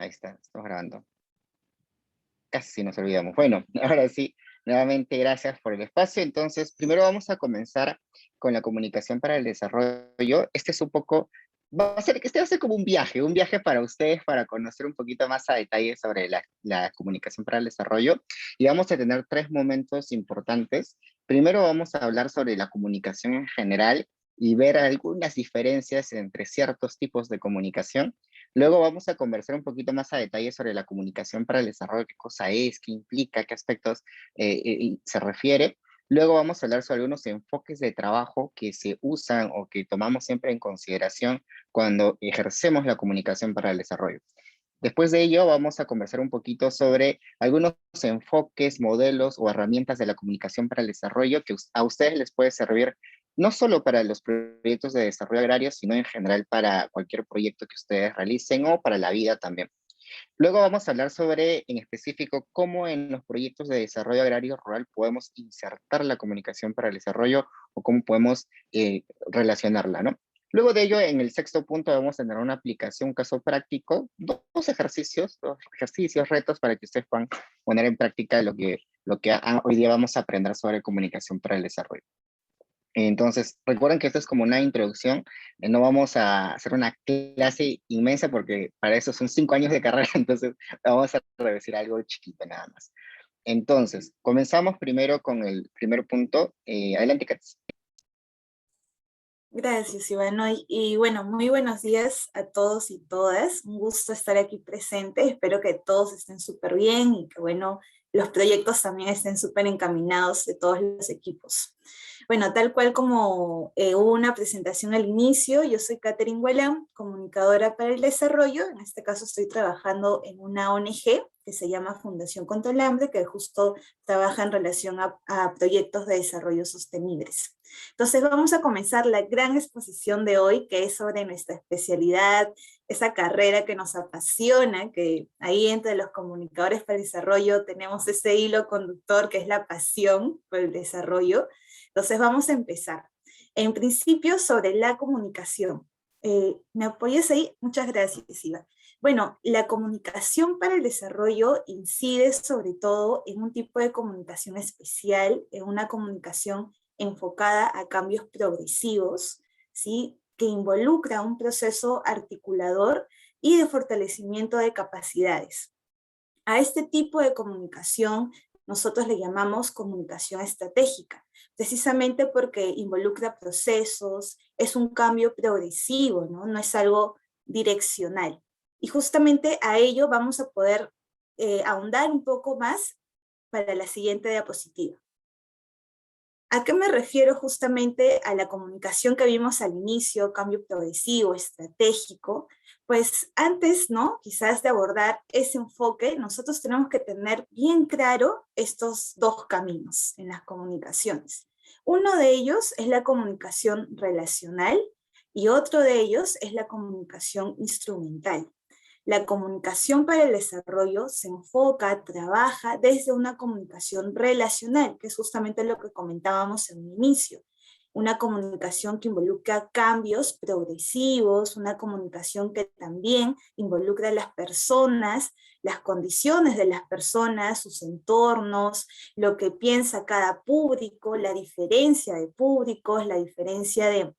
Ahí está, estamos grabando. Casi nos olvidamos. Bueno, ahora sí, nuevamente gracias por el espacio. Entonces, primero vamos a comenzar con la comunicación para el desarrollo. Este es un poco, este va a ser como un viaje para ustedes, para conocer un poquito más a detalle sobre la comunicación para el desarrollo. Y vamos a tener tres momentos importantes. Primero vamos a hablar sobre la comunicación en general y ver algunas diferencias entre ciertos tipos de comunicación. Luego vamos a conversar un poquito más a detalle sobre la comunicación para el desarrollo, qué cosa es, qué implica, qué aspectos se refiere. Luego vamos a hablar sobre algunos enfoques de trabajo que se usan o que tomamos siempre en consideración cuando ejercemos la comunicación para el desarrollo. Después de ello, vamos a conversar un poquito sobre algunos enfoques, modelos o herramientas de la comunicación para el desarrollo que a ustedes les puede servir no solo para los proyectos de desarrollo agrario, sino en general para cualquier proyecto que ustedes realicen o para la vida también. Luego vamos a hablar sobre, en específico, cómo en los proyectos de desarrollo agrario rural podemos insertar la comunicación para el desarrollo o cómo podemos relacionarla, ¿no? Luego de ello, en el sexto punto vamos a tener una aplicación, un caso práctico, dos ejercicios, retos para que ustedes puedan poner en práctica lo que hoy día vamos a aprender sobre comunicación para el desarrollo. Entonces, recuerden que esto es como una introducción, no vamos a hacer una clase inmensa porque para eso son 5 años de carrera, entonces vamos a reducir algo chiquito nada más. Entonces, comenzamos primero con el primer punto. Adelante, Katz. Gracias, Ivano. Y bueno, muy buenos días a todos y todas. Un gusto estar aquí presente. Espero que todos estén súper bien y que, bueno, los proyectos también estén súper encaminados de todos los equipos. Bueno, tal cual como hubo una presentación al inicio, yo soy Catherine Huelam, comunicadora para el desarrollo. En este caso estoy trabajando en una ONG que se llama Fundación contra el Hambre, que justo trabaja en relación a proyectos de desarrollo sostenibles. Entonces vamos a comenzar la gran exposición de hoy, que es sobre nuestra especialidad, esa carrera que nos apasiona, que ahí entre los comunicadores para el desarrollo tenemos ese hilo conductor que es la pasión por el desarrollo. Entonces vamos a empezar. En principio sobre la comunicación. ¿Me apoyas ahí? Muchas gracias, Iva. Bueno, la comunicación para el desarrollo incide sobre todo en un tipo de comunicación especial, en una comunicación enfocada a cambios progresivos, ¿sí? Que involucra un proceso articulador y de fortalecimiento de capacidades. A este tipo de comunicación nosotros le llamamos comunicación estratégica, precisamente porque involucra procesos, es un cambio progresivo, ¿no? No es algo direccional. Y justamente a ello vamos a poder ahondar un poco más para la siguiente diapositiva. ¿A qué me refiero justamente a la comunicación que vimos al inicio, cambio progresivo, estratégico? Pues antes, ¿no? Quizás de abordar ese enfoque, nosotros tenemos que tener bien claro estos dos caminos en las comunicaciones. Uno de ellos es la comunicación relacional y otro de ellos es la comunicación instrumental. La comunicación para el desarrollo se enfoca, trabaja desde una comunicación relacional, que es justamente lo que comentábamos en un inicio. Una comunicación que involucra cambios progresivos, una comunicación que también involucra a las personas, las condiciones de las personas, sus entornos, lo que piensa cada público, la diferencia de públicos, la diferencia de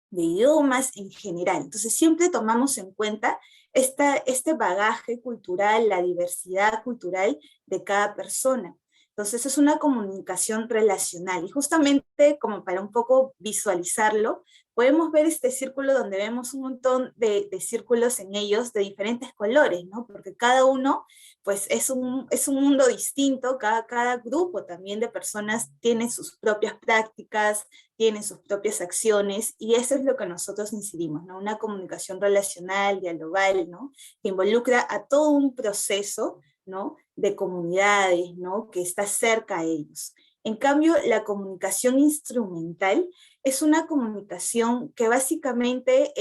idiomas en general. Entonces siempre tomamos en cuenta este bagaje cultural, la diversidad cultural de cada persona. Entonces es una comunicación relacional y justamente como para un poco visualizarlo, podemos ver este círculo donde vemos un montón de círculos en ellos de diferentes colores, ¿no? Porque cada uno pues es un mundo distinto, cada grupo también de personas tiene sus propias prácticas, tienen sus propias acciones, y eso es lo que nosotros incidimos, ¿no? Una comunicación relacional, dialogal, ¿no? Que involucra a todo un proceso, ¿no? De comunidades, ¿no? Que está cerca a ellos. En cambio, la comunicación instrumental es una comunicación que básicamente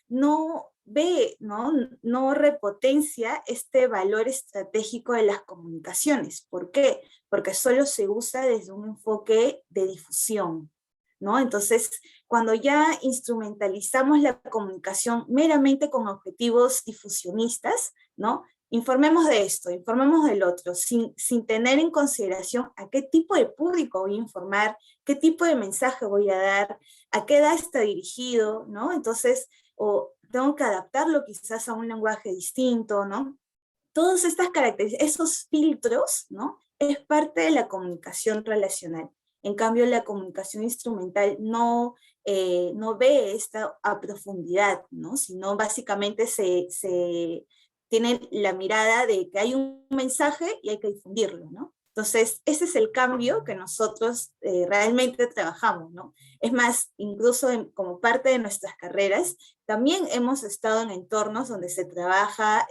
no ve, ¿no? No repotencia este valor estratégico de las comunicaciones. ¿Por qué? Porque solo se usa desde un enfoque de difusión, ¿no? Entonces, cuando ya instrumentalizamos la comunicación meramente con objetivos difusionistas, ¿no? Informemos de esto, informemos del otro, sin tener en consideración a qué tipo de público voy a informar, qué tipo de mensaje voy a dar, a qué edad está dirigido, ¿no? Entonces, o tengo que adaptarlo quizás a un lenguaje distinto, ¿no? Todas estas características, esos filtros, ¿no? Es parte de la comunicación relacional. En cambio, la comunicación instrumental no ve esta a profundidad, ¿no? Sino básicamente se tiene la mirada de que hay un mensaje y hay que difundirlo, ¿no? Entonces, ese es el cambio que nosotros realmente trabajamos, ¿no? Es más, incluso como parte de nuestras carreras, también hemos estado en entornos donde se trabaja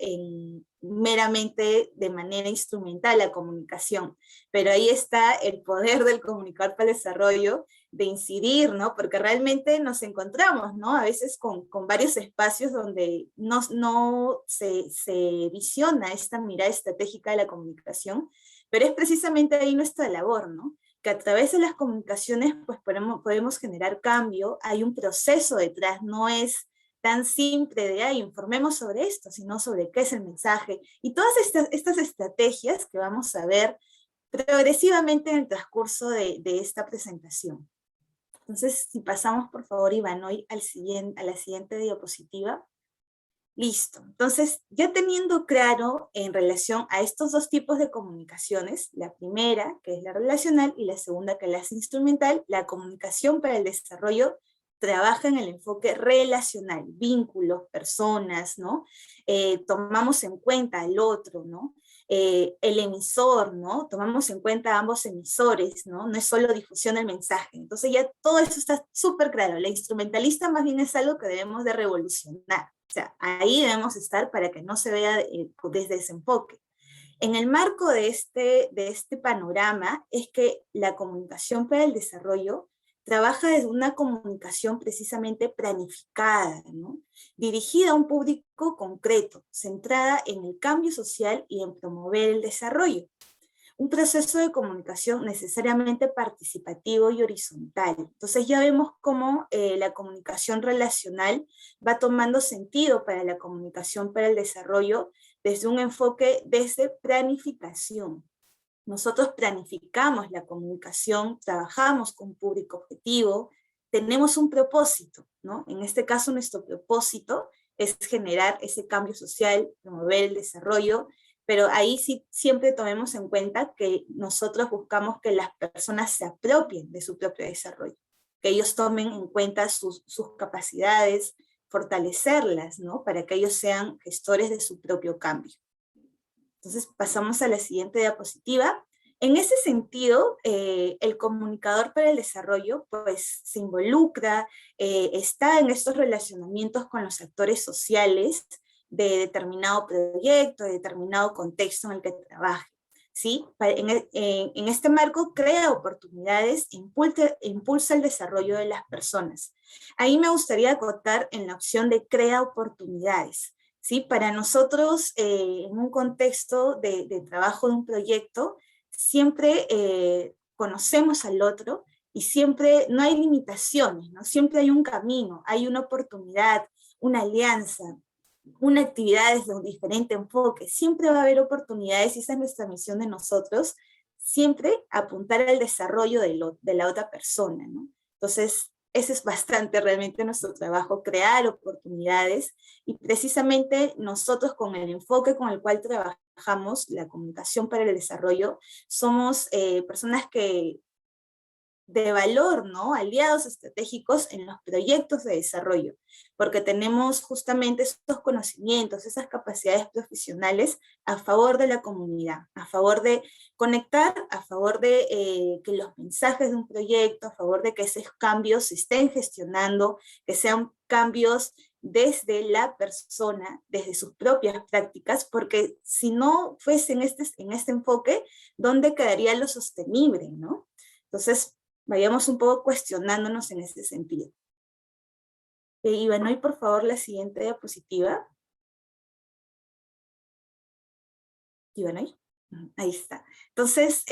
meramente de manera instrumental la comunicación, pero ahí está el poder del comunicar para el desarrollo, de incidir, ¿no? Porque realmente nos encontramos, ¿no? A veces con varios espacios donde no se visiona esta mirada estratégica de la comunicación, pero es precisamente ahí nuestra labor, ¿no? Que a través de las comunicaciones pues podemos generar cambio, hay un proceso detrás, no es tan simple de, ay, informemos sobre esto, sino sobre qué es el mensaje, y todas estas estrategias que vamos a ver progresivamente en el transcurso de esta presentación. Entonces, si pasamos por favor, Iván, hoy a la siguiente diapositiva. Listo. Entonces, ya teniendo claro en relación a estos dos tipos de comunicaciones, la primera, que es la relacional, y la segunda, que es la instrumental, la comunicación para el desarrollo trabaja en el enfoque relacional, vínculos, personas, ¿no? Tomamos en cuenta al otro, ¿no? El emisor, ¿no? Tomamos en cuenta a ambos emisores, ¿no? No es solo difusión del mensaje. Entonces ya todo eso está súper claro. La instrumentalista más bien es algo que debemos de revolucionar. O sea, ahí debemos estar para que no se vea desde ese enfoque. En el marco de este panorama es que la comunicación para el desarrollo trabaja desde una comunicación precisamente planificada, ¿no? Dirigida a un público concreto, centrada en el cambio social y en promover el desarrollo. Un proceso de comunicación necesariamente participativo y horizontal. Entonces ya vemos cómo la comunicación relacional va tomando sentido para la comunicación para el desarrollo desde un enfoque desde planificación. Nosotros planificamos la comunicación, trabajamos con público objetivo, tenemos un propósito, ¿no? En este caso nuestro propósito es generar ese cambio social, promover el desarrollo, pero ahí sí siempre tomemos en cuenta que nosotros buscamos que las personas se apropien de su propio desarrollo, que ellos tomen en cuenta sus capacidades, fortalecerlas, ¿no? Para que ellos sean gestores de su propio cambio. Entonces pasamos a la siguiente diapositiva. En ese sentido, el comunicador para el desarrollo pues se involucra, está en estos relacionamientos con los actores sociales de determinado proyecto, de determinado contexto en el que trabaje. ¿Sí? En este marco crea oportunidades, impulsa el desarrollo de las personas. Ahí me gustaría acotar en la opción de crea oportunidades. ¿Sí? Para nosotros, en un contexto de trabajo de un proyecto, siempre conocemos al otro y siempre no hay limitaciones, ¿no? Siempre hay un camino, hay una oportunidad, una alianza, una actividad desde un diferente enfoque. Siempre va a haber oportunidades y esa es nuestra misión de nosotros, siempre apuntar al desarrollo de la otra persona, ¿no? Entonces, ese es bastante realmente nuestro trabajo, crear oportunidades y precisamente nosotros con el enfoque con el cual trabajamos, la comunicación para el desarrollo, somos personas que de valor, ¿no? Aliados estratégicos en los proyectos de desarrollo, porque tenemos justamente esos conocimientos, esas capacidades profesionales a favor de la comunidad, a favor de conectar, a favor de que los mensajes de un proyecto, a favor de que esos cambios se estén gestionando, que sean cambios desde la persona, desde sus propias prácticas, porque si no fuese en este enfoque, ¿dónde quedaría lo sostenible, no? Entonces, vayamos un poco cuestionándonos en ese sentido. Iván, hoy por favor la siguiente diapositiva. Iván, hoy. Ahí está. Entonces,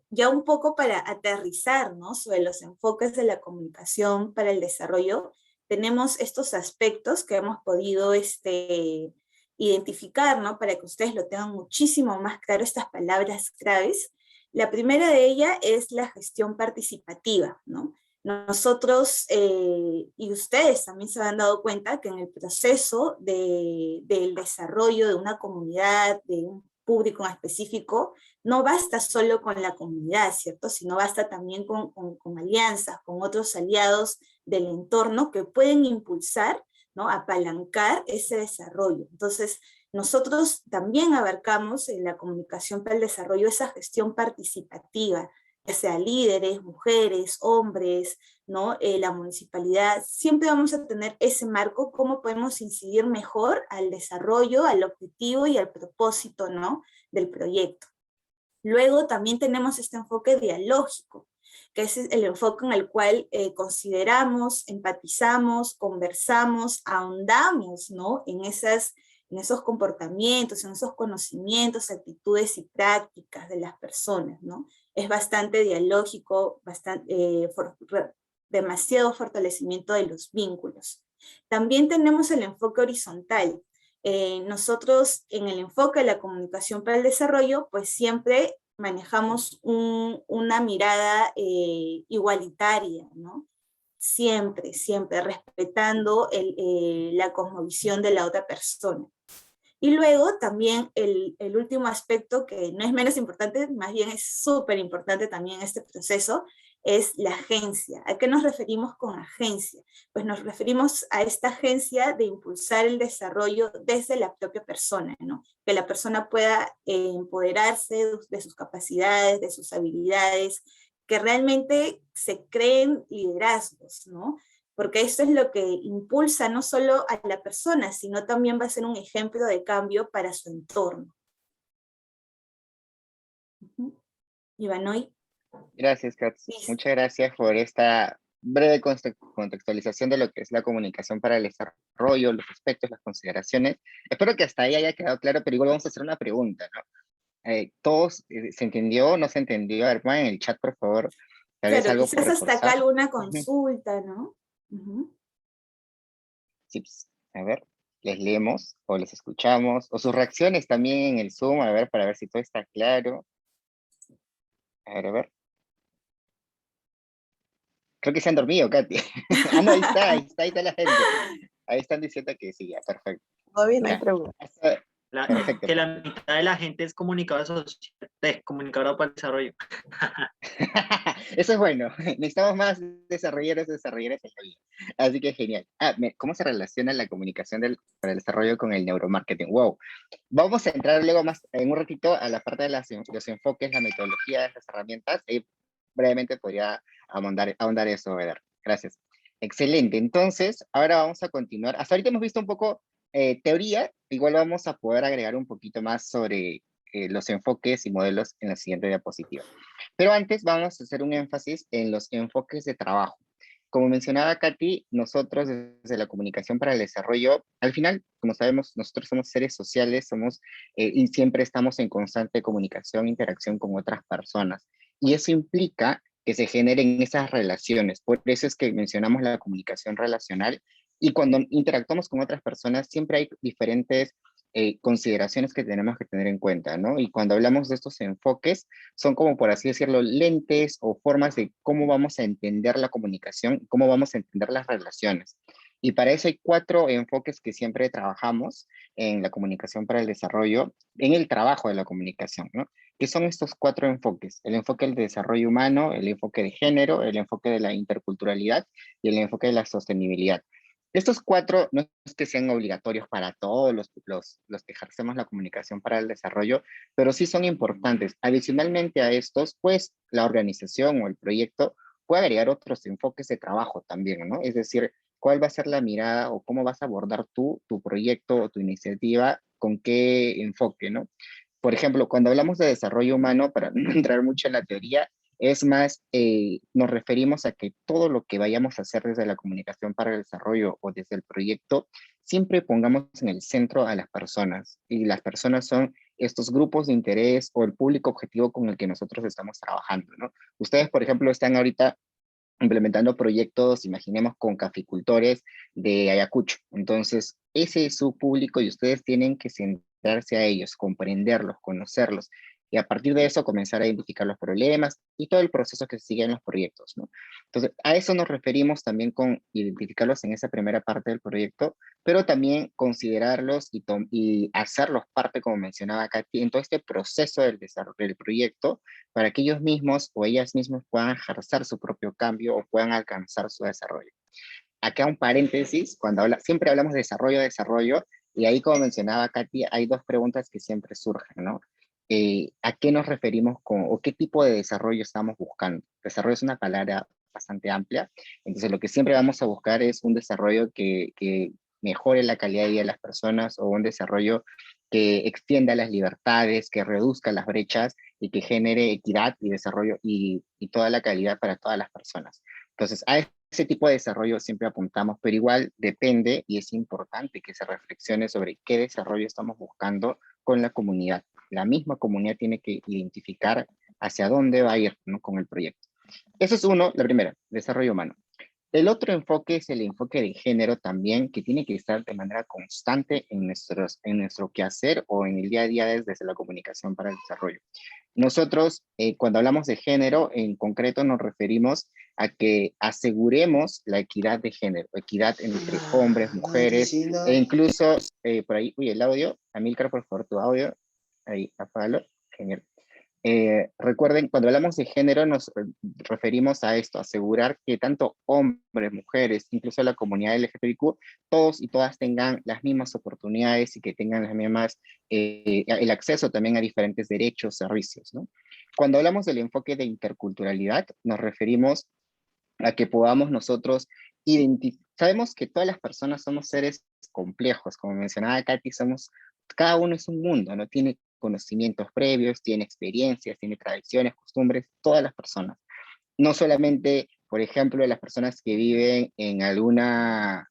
ya un poco para aterrizar, ¿no?, sobre los enfoques de la comunicación para el desarrollo, tenemos estos aspectos que hemos podido identificar, ¿no?, para que ustedes lo tengan muchísimo más claro, estas palabras claves. La primera de ellas es la gestión participativa, ¿no? Nosotros y ustedes también se han dado cuenta que en el proceso del desarrollo de una comunidad, de un público en específico, no basta solo con la comunidad, ¿cierto? Sino basta también con alianzas, con otros aliados del entorno que pueden impulsar, ¿no?, apalancar ese desarrollo. Entonces, nosotros también abarcamos en la comunicación para el desarrollo esa gestión participativa, ya sea líderes, mujeres, hombres, ¿no? La municipalidad, siempre vamos a tener ese marco, cómo podemos incidir mejor al desarrollo, al objetivo y al propósito, ¿no?, del proyecto. Luego también tenemos este enfoque dialógico, que es el enfoque en el cual consideramos, empatizamos, conversamos, ahondamos, ¿no?, en esos comportamientos, en esos conocimientos, actitudes y prácticas de las personas, ¿no? Es bastante dialógico, demasiado fortalecimiento de los vínculos. También tenemos el enfoque horizontal. Nosotros en el enfoque de la comunicación para el desarrollo, pues siempre manejamos una mirada igualitaria, ¿no? Siempre, siempre respetando la cosmovisión de la otra persona. Y luego también el último aspecto, que no es menos importante, más bien es súper importante también en este proceso, es la agencia. ¿A qué nos referimos con agencia? Pues nos referimos a esta agencia de impulsar el desarrollo desde la propia persona, ¿no? Que la persona pueda empoderarse de sus capacidades, de sus habilidades, que realmente se creen liderazgos, ¿no? Porque eso es lo que impulsa no solo a la persona, sino también va a ser un ejemplo de cambio para su entorno. Ivanoy. Gracias, Katz. Muchas gracias por esta breve contextualización de lo que es la comunicación para el desarrollo, los aspectos, las consideraciones. Espero que hasta ahí haya quedado claro, pero igual vamos a hacer una pregunta, ¿no? ¿Todos se entendió o no se entendió? Hermano, en el chat, por favor, tal vez Claro, algo por quizás hasta acá reforzar. alguna consulta, ¿no? Sí, pues, a ver, les leemos o les escuchamos, o sus reacciones también en el Zoom, a ver, para ver si todo está claro. A ver, a ver. Creo que se han dormido, Katy. Ah, no, ahí está la gente. Ahí están diciendo que sí, ya, perfecto. Todo bien, no hay Ya. problema. Perfecto. Que la mitad de la gente es comunicadora social, comunicadora para el desarrollo. Eso es bueno. Necesitamos más desarrolladores en la vida. Así que genial. ¿Cómo se relaciona la comunicación para el desarrollo con el neuromarketing? Wow. Vamos a entrar luego más en un ratito a la parte de los enfoques, la metodología, las herramientas. Y brevemente podría ahondar eso, Eder. Gracias. Excelente. Entonces, ahora vamos a continuar. Hasta ahorita hemos visto un poco teoría. Igual vamos a poder agregar un poquito más sobre los enfoques y modelos en la siguiente diapositiva. Pero antes vamos a hacer un énfasis en los enfoques de trabajo. Como mencionaba Katy, nosotros desde la comunicación para el desarrollo, al final, como sabemos, nosotros somos seres sociales, y siempre estamos en constante comunicación, interacción con otras personas. Y eso implica que se generen esas relaciones. Por eso es que mencionamos la comunicación relacional. Y cuando interactuamos con otras personas, siempre hay diferentes consideraciones que tenemos que tener en cuenta, ¿no? Y cuando hablamos de estos enfoques, son como, por así decirlo, lentes o formas de cómo vamos a entender la comunicación, cómo vamos a entender las relaciones. Y para eso hay 4 enfoques que siempre trabajamos en la comunicación para el desarrollo, en el trabajo de la comunicación, ¿no? ¿Qué son estos 4 enfoques? El enfoque del desarrollo humano, el enfoque de género, el enfoque de la interculturalidad y el enfoque de la sostenibilidad. Estos 4 no es que sean obligatorios para todos los que ejercemos la comunicación para el desarrollo, pero sí son importantes. Adicionalmente a estos, pues la organización o el proyecto puede agregar otros enfoques de trabajo también, ¿no? Es decir, cuál va a ser la mirada o cómo vas a abordar tú tu proyecto o tu iniciativa, con qué enfoque, ¿no? Por ejemplo, cuando hablamos de desarrollo humano, para no entrar mucho en la teoría, es más, nos referimos a que todo lo que vayamos a hacer desde la comunicación para el desarrollo o desde el proyecto, siempre pongamos en el centro a las personas. Y las personas son estos grupos de interés o el público objetivo con el que nosotros estamos trabajando, ¿no? Ustedes, por ejemplo, están ahorita implementando proyectos, imaginemos, con caficultores de Ayacucho. Entonces, ese es su público y ustedes tienen que centrarse a ellos, comprenderlos, conocerlos, y a partir de eso comenzar a identificar los problemas y todo el proceso que se sigue en los proyectos, ¿no? Entonces, a eso nos referimos también con identificarlos en esa primera parte del proyecto, pero también considerarlos y hacerlos parte, como mencionaba Katy, en todo este proceso del desarrollo del proyecto, para que ellos mismos o ellas mismas puedan ejercer su propio cambio o puedan alcanzar su desarrollo. Acá un paréntesis, siempre hablamos de desarrollo, desarrollo, y ahí, como mencionaba Katy, hay dos preguntas que siempre surgen, ¿no? ¿A qué nos referimos o qué tipo de desarrollo estamos buscando? Desarrollo es una palabra bastante amplia, entonces lo que siempre vamos a buscar es un desarrollo que mejore la calidad de vida de las personas, o un desarrollo que extienda las libertades, que reduzca las brechas y que genere equidad y desarrollo y toda la calidad para todas las personas. Entonces, a ese tipo de desarrollo siempre apuntamos, pero igual depende y es importante que se reflexione sobre qué desarrollo estamos buscando con la comunidad. La misma comunidad tiene que identificar hacia dónde va a ir, ¿no?, con el proyecto. Eso es uno, la primera, desarrollo humano. El otro enfoque es el enfoque de género también, que tiene que estar de manera constante en nuestro quehacer o en el día a día desde la comunicación para el desarrollo. Nosotros, cuando hablamos de género, en concreto nos referimos a que aseguremos la equidad de género, equidad entre hombres, mujeres, e incluso, por ahí, uy, el audio, Amílcar, por favor, tu audio, ahí, apágalo, genial. Recuerden, cuando hablamos de género nos referimos a esto, asegurar que tanto hombres, mujeres, incluso la comunidad LGTBIQ, todos y todas tengan las mismas oportunidades y que tengan las mismas, el acceso también a diferentes derechos, servicios, ¿no? Cuando hablamos del enfoque de interculturalidad, nos referimos a que podamos nosotros sabemos que todas las personas somos seres complejos, como mencionaba Katy, cada uno es un mundo, ¿no? Tiene conocimientos previos, tiene experiencias, tiene tradiciones, costumbres, todas las personas. No solamente, por ejemplo, las personas que viven en alguna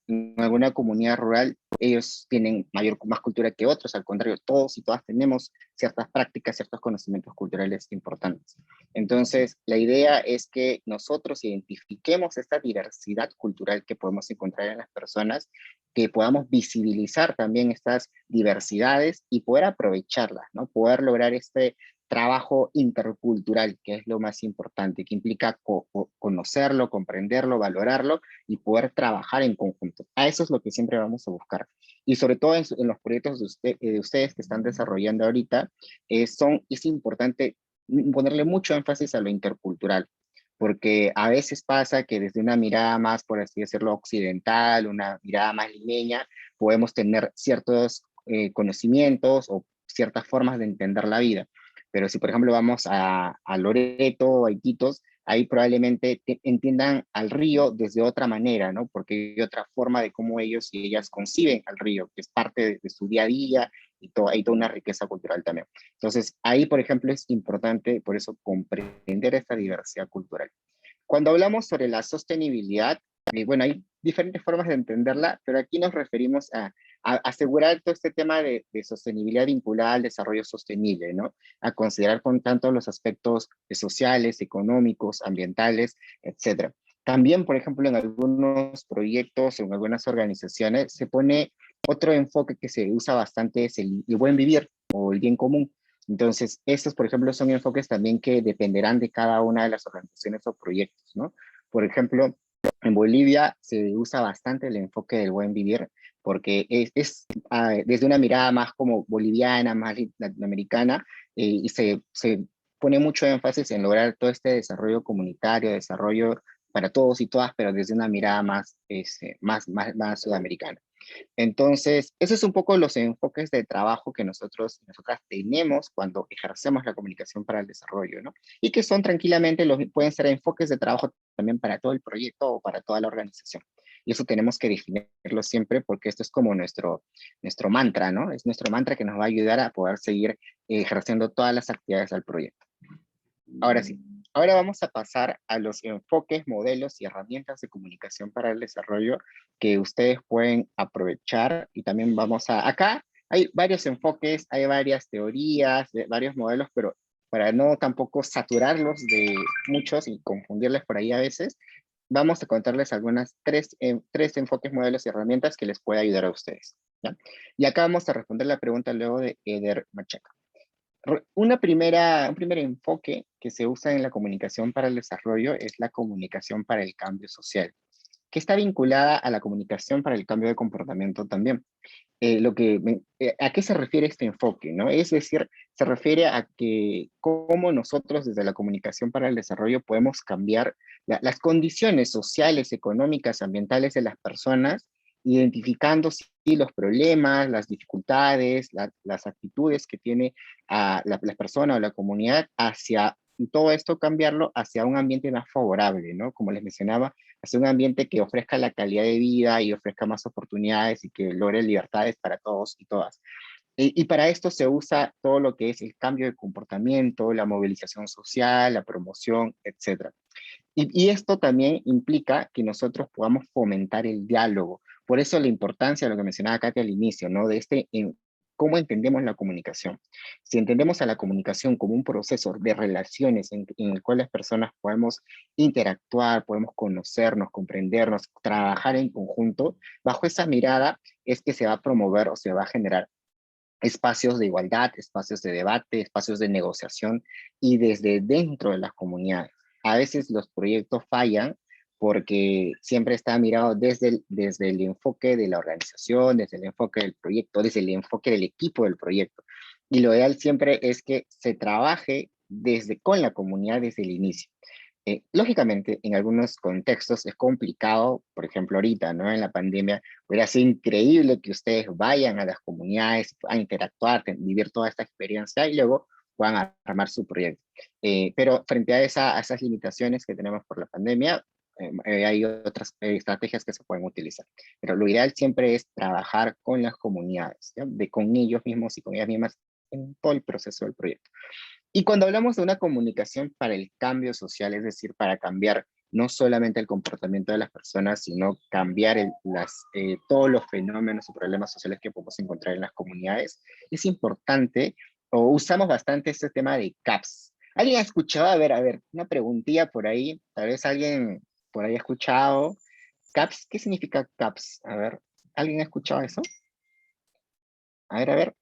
comunidad rural, ellos tienen más cultura que otros, al contrario, todos y todas tenemos ciertas prácticas, ciertos conocimientos culturales importantes. Entonces, la idea es que nosotros identifiquemos esta diversidad cultural que podemos encontrar en las personas, que podamos visibilizar también estas diversidades y poder aprovecharlas, ¿no? Poder lograr este trabajo intercultural, que es lo más importante, que implica conocerlo, comprenderlo, valorarlo y poder trabajar en conjunto. A eso es lo que siempre vamos a buscar. Y sobre todo en los proyectos de ustedes que están desarrollando ahorita, es importante ponerle mucho énfasis a lo intercultural, porque a veces pasa que desde una mirada más, por así decirlo, occidental, una mirada más limeña, podemos tener ciertos conocimientos o ciertas formas de entender la vida. Pero si, por ejemplo, vamos a Loreto, a Iquitos, ahí probablemente entiendan al río desde otra manera, ¿no? Porque hay otra forma de cómo ellos y ellas conciben al río, que es parte de su día a día, y hay toda una riqueza cultural también. Entonces, ahí, por ejemplo, es importante, por eso, comprender esta diversidad cultural. Cuando hablamos sobre la sostenibilidad, bueno, hay diferentes formas de entenderla, pero aquí nos referimos a asegurar todo este tema de sostenibilidad vinculada al desarrollo sostenible, ¿no? A considerar con tanto los aspectos sociales, económicos, ambientales, etcétera. También, por ejemplo, en algunos proyectos, en algunas organizaciones, se pone otro enfoque que se usa bastante, es el buen vivir o el bien común. Entonces, estos, por ejemplo, son enfoques también que dependerán de cada una de las organizaciones o proyectos, ¿no? Por ejemplo, en Bolivia se usa bastante el enfoque del buen vivir, porque es desde una mirada más como boliviana, más latinoamericana, y se pone mucho énfasis en lograr todo este desarrollo comunitario, desarrollo para todos y todas, pero desde una mirada más sudamericana. Entonces, esos es un poco los enfoques de trabajo que nosotros y nosotras tenemos cuando ejercemos la comunicación para el desarrollo, ¿no? Y que son tranquilamente, pueden ser enfoques de trabajo también para todo el proyecto o para toda la organización. Y eso tenemos que definirlo siempre porque esto es como nuestro mantra, ¿no? Es nuestro mantra que nos va a ayudar a poder seguir ejerciendo todas las actividades del proyecto. Ahora sí, ahora vamos a pasar a los enfoques, modelos y herramientas de comunicación para el desarrollo que ustedes pueden aprovechar y también acá Hay varios enfoques, hay varias teorías, varios modelos, pero para no tampoco saturarlos de muchos y confundirles por ahí a veces, vamos a contarles algunas tres enfoques, modelos y herramientas que les puede ayudar a ustedes, ¿ya? Y acá vamos a responder la pregunta luego de Eder Machaca. Un primer enfoque que se usa en la comunicación para el desarrollo es la comunicación para el cambio social, que está vinculada a la comunicación para el cambio de comportamiento también. ¿A qué se refiere este enfoque, no? Es decir, se refiere a que cómo nosotros desde la comunicación para el desarrollo podemos cambiar las condiciones sociales, económicas, ambientales de las personas, identificando sí, los problemas, las dificultades, las actitudes que tiene la persona o la comunidad hacia, y todo esto cambiarlo hacia un ambiente más favorable, ¿no? Como les mencionaba, hacia un ambiente que ofrezca la calidad de vida y ofrezca más oportunidades y que logre libertades para todos y todas. Y para esto se usa todo lo que es el cambio de comportamiento, la movilización social, la promoción, etc. Y esto también implica que nosotros podamos fomentar el diálogo. Por eso la importancia de lo que mencionaba Katia al inicio, ¿no? Cómo entendemos la comunicación. Si entendemos a la comunicación como un proceso de relaciones en el cual las personas podemos interactuar, podemos conocernos, comprendernos, trabajar en conjunto, bajo esa mirada es que se va a promover o se va a generar espacios de igualdad, espacios de debate, espacios de negociación y desde dentro de las comunidades. A veces los proyectos fallan porque siempre está mirado desde el enfoque de la organización, desde el enfoque del proyecto, desde el enfoque del equipo del proyecto. Y lo ideal siempre es que se trabaje con la comunidad desde el inicio. Lógicamente, en algunos contextos es complicado, por ejemplo, ahorita, ¿no? En la pandemia, hubiera sido increíble que ustedes vayan a las comunidades a interactuar, vivir toda esta experiencia y luego puedan armar su proyecto. Pero frente a esas limitaciones que tenemos por la pandemia, hay otras estrategias que se pueden utilizar. Pero lo ideal siempre es trabajar con las comunidades, ¿ya? Con ellos mismos y con ellas mismas en todo el proceso del proyecto. Y cuando hablamos de una comunicación para el cambio social, es decir, para cambiar no solamente el comportamiento de las personas, sino cambiar todos los fenómenos y problemas sociales que podemos encontrar en las comunidades, es importante, o usamos bastante este tema de CAPS. ¿Alguien ha escuchado? A ver, una preguntilla por ahí, tal vez alguien por ahí ha escuchado. CAPS, ¿qué significa CAPS? A ver, ¿alguien ha escuchado eso? A ver,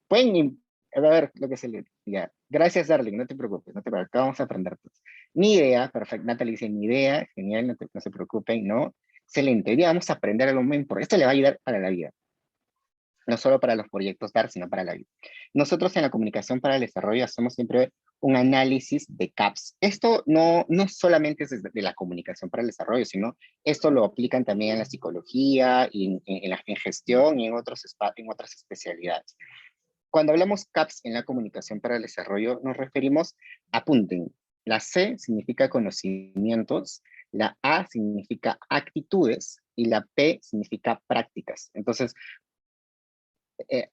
pueden, a ver lo que se le diga. Gracias, Darling, no te preocupes, no te preocupes, acá vamos a aprender todos. Ni idea, perfecto, Natalie dice ni idea, genial, no se preocupen, ¿no? Excelente, hoy día vamos a aprender algo muy importante, esto le va a ayudar para la vida, no solo para los proyectos DAR, sino para la vida. Nosotros en la comunicación para el desarrollo hacemos siempre un análisis de CAPS. Esto no solamente es de la comunicación para el desarrollo, sino esto lo aplican también en la psicología, y en gestión y en otras especialidades. Cuando hablamos CAPS en la comunicación para el desarrollo, nos referimos, apunten, la C significa conocimientos, la A significa actitudes y la P significa prácticas. Entonces,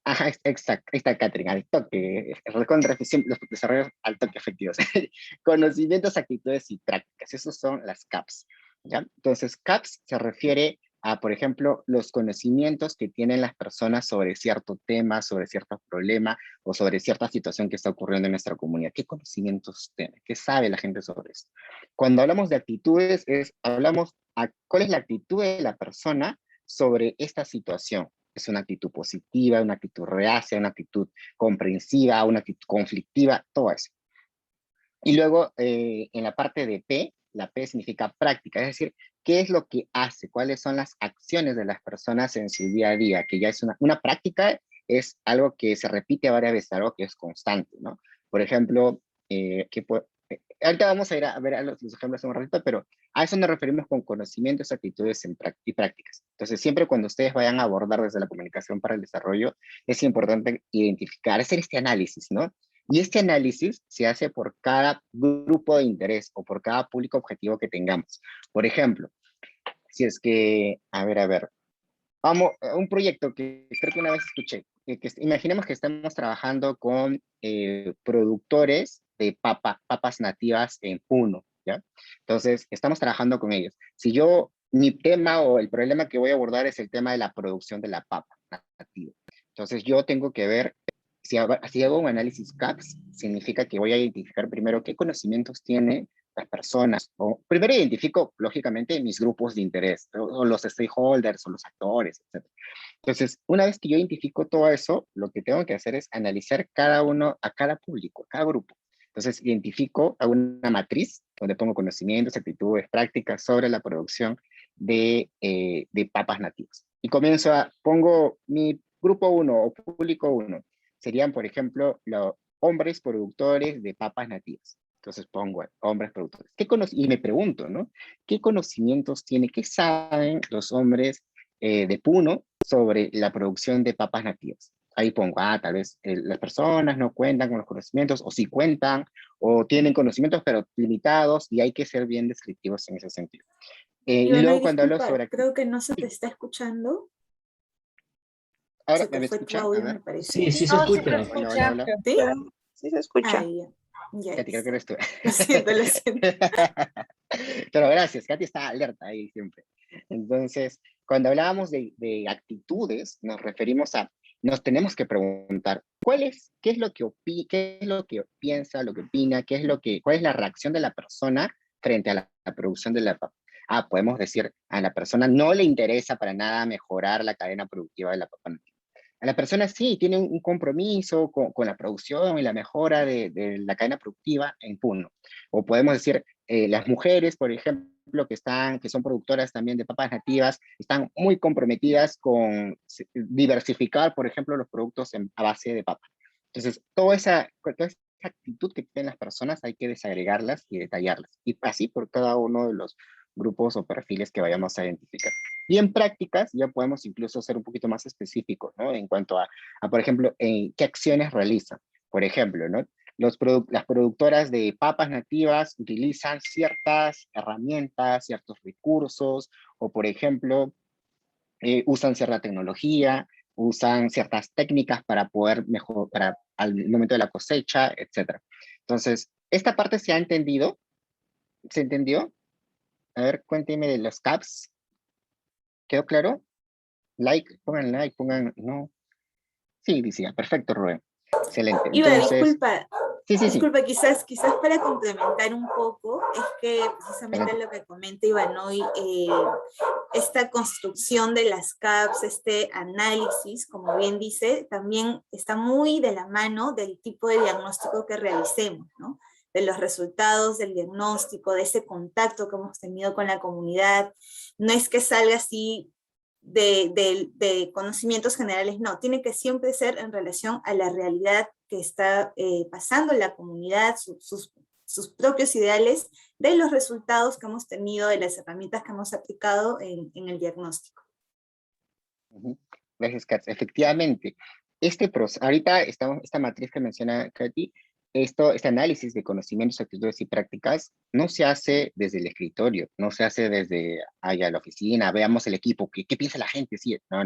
ajá, exacto, ahí está Catherine, al toque, los desarrollos al toque efectivos. Conocimientos, actitudes y prácticas, esos son las CAPS, ¿ya? Entonces, CAPS se refiere a, por ejemplo, los conocimientos que tienen las personas sobre cierto tema, sobre cierto problema o sobre cierta situación que está ocurriendo en nuestra comunidad. ¿Qué conocimientos tiene? ¿Qué sabe la gente sobre esto? Cuando hablamos de actitudes, hablamos a cuál es la actitud de la persona sobre esta situación. Es una actitud positiva, una actitud reacia, una actitud comprensiva, una actitud conflictiva, todo eso. Y luego, en la parte de P, la P significa práctica, es decir, ¿qué es lo que hace? ¿Cuáles son las acciones de las personas en su día a día? Que ya es una práctica, es algo que se repite varias veces, algo que es constante, ¿no? Por ejemplo, ahorita vamos a ir a ver los ejemplos en un ratito, pero a eso nos referimos con conocimientos, actitudes y prácticas. Entonces, siempre cuando ustedes vayan a abordar desde la comunicación para el desarrollo, es importante identificar, hacer este análisis, ¿no? Y este análisis se hace por cada grupo de interés o por cada público objetivo que tengamos. Por ejemplo, si es que, a ver, vamos, un proyecto que creo que una vez escuché, imaginemos que estamos trabajando con productores de papas nativas en Puno, ¿ya? Entonces, estamos trabajando con ellos. Si yo mi tema o el problema que voy a abordar es el tema de la producción de la papa nativa. Entonces yo tengo que ver, si hago un análisis CAPS, significa que voy a identificar primero qué conocimientos tiene las personas. O, primero identifico, lógicamente, mis grupos de interés, o los stakeholders, o los actores, etc. Entonces, una vez que yo identifico todo eso, lo que tengo que hacer es analizar cada uno, a cada público, a cada grupo. Entonces, identifico a una matriz donde pongo conocimientos, actitudes, prácticas sobre la producción de papas nativas. Y pongo mi grupo uno o público uno. Serían, por ejemplo, los hombres productores de papas nativas. Entonces pongo hombres productores. Y me pregunto, ¿no? ¿Qué conocimientos tiene, qué saben los hombres de Puno sobre la producción de papas nativas? Ahí pongo, tal vez las personas no cuentan con los conocimientos, o sí cuentan, o tienen conocimientos pero limitados, y hay que ser bien descriptivos en ese sentido. Y Iván, luego ay, cuando hablo disculpa, sobre... creo que no se te está escuchando. Ahora, Se ¿me te fue tu escuchan? A audio, me ver. parece. Sí, sí se No, sí se escucha. Hola, hola, escucha, hola. ¿Sí? sí se escucha. Ah, ya. Ya, Katy, creo que listo. eres tú. Lo siento, lo siento. Pero gracias, Katy está alerta ahí siempre. Entonces, cuando hablábamos de actitudes, nos referimos a, nos tenemos que preguntar, qué es lo que piensa, lo que opina, cuál es la reacción de la persona frente a la producción de la papa? Podemos decir, a la persona no le interesa para nada mejorar la cadena productiva de la papa nativa. A la persona sí, tiene un compromiso con la producción y la mejora de la cadena productiva en Puno. O podemos decir, las mujeres, por ejemplo, que son productoras también de papas nativas, están muy comprometidas con diversificar, por ejemplo, los productos a base de papa. Entonces, toda esa actitud que tienen las personas hay que desagregarlas y detallarlas. Y así por cada uno de los grupos o perfiles que vayamos a identificar. Y en prácticas ya podemos incluso ser un poquito más específicos, ¿no? En cuanto por ejemplo, qué acciones realizan. Por ejemplo, ¿no? Las productoras de papas nativas utilizan ciertas herramientas, ciertos recursos, o por ejemplo, usan cierta tecnología, usan ciertas técnicas para poder mejorar al momento de la cosecha, etc. Entonces, esta parte se ha entendido, ¿se entendió? A ver, cuénteme de los CAPS. ¿Quedó claro? Like, pongan, no. Sí, decía, perfecto, Rubén. Excelente. Iba, Entonces, disculpa, sí, quizás para complementar un poco, es que precisamente excelente. lo que comenta Ivanoy, esta construcción de las CAPS, este análisis, como bien dice, también está muy de la mano del tipo de diagnóstico que realicemos, ¿no? De los resultados del diagnóstico, de ese contacto que hemos tenido con la comunidad. No es que salga así de conocimientos generales, no, tiene que siempre ser en relación a la realidad que está pasando en la comunidad, sus propios ideales, de los resultados que hemos tenido, de las herramientas que hemos aplicado en el diagnóstico. Gracias, Katz. Efectivamente, ahorita esta matriz que menciona Katy, este análisis de conocimientos, actitudes y prácticas no se hace desde el escritorio, no se hace desde allá la oficina, veamos el equipo, ¿qué piensa la gente? Sí, no.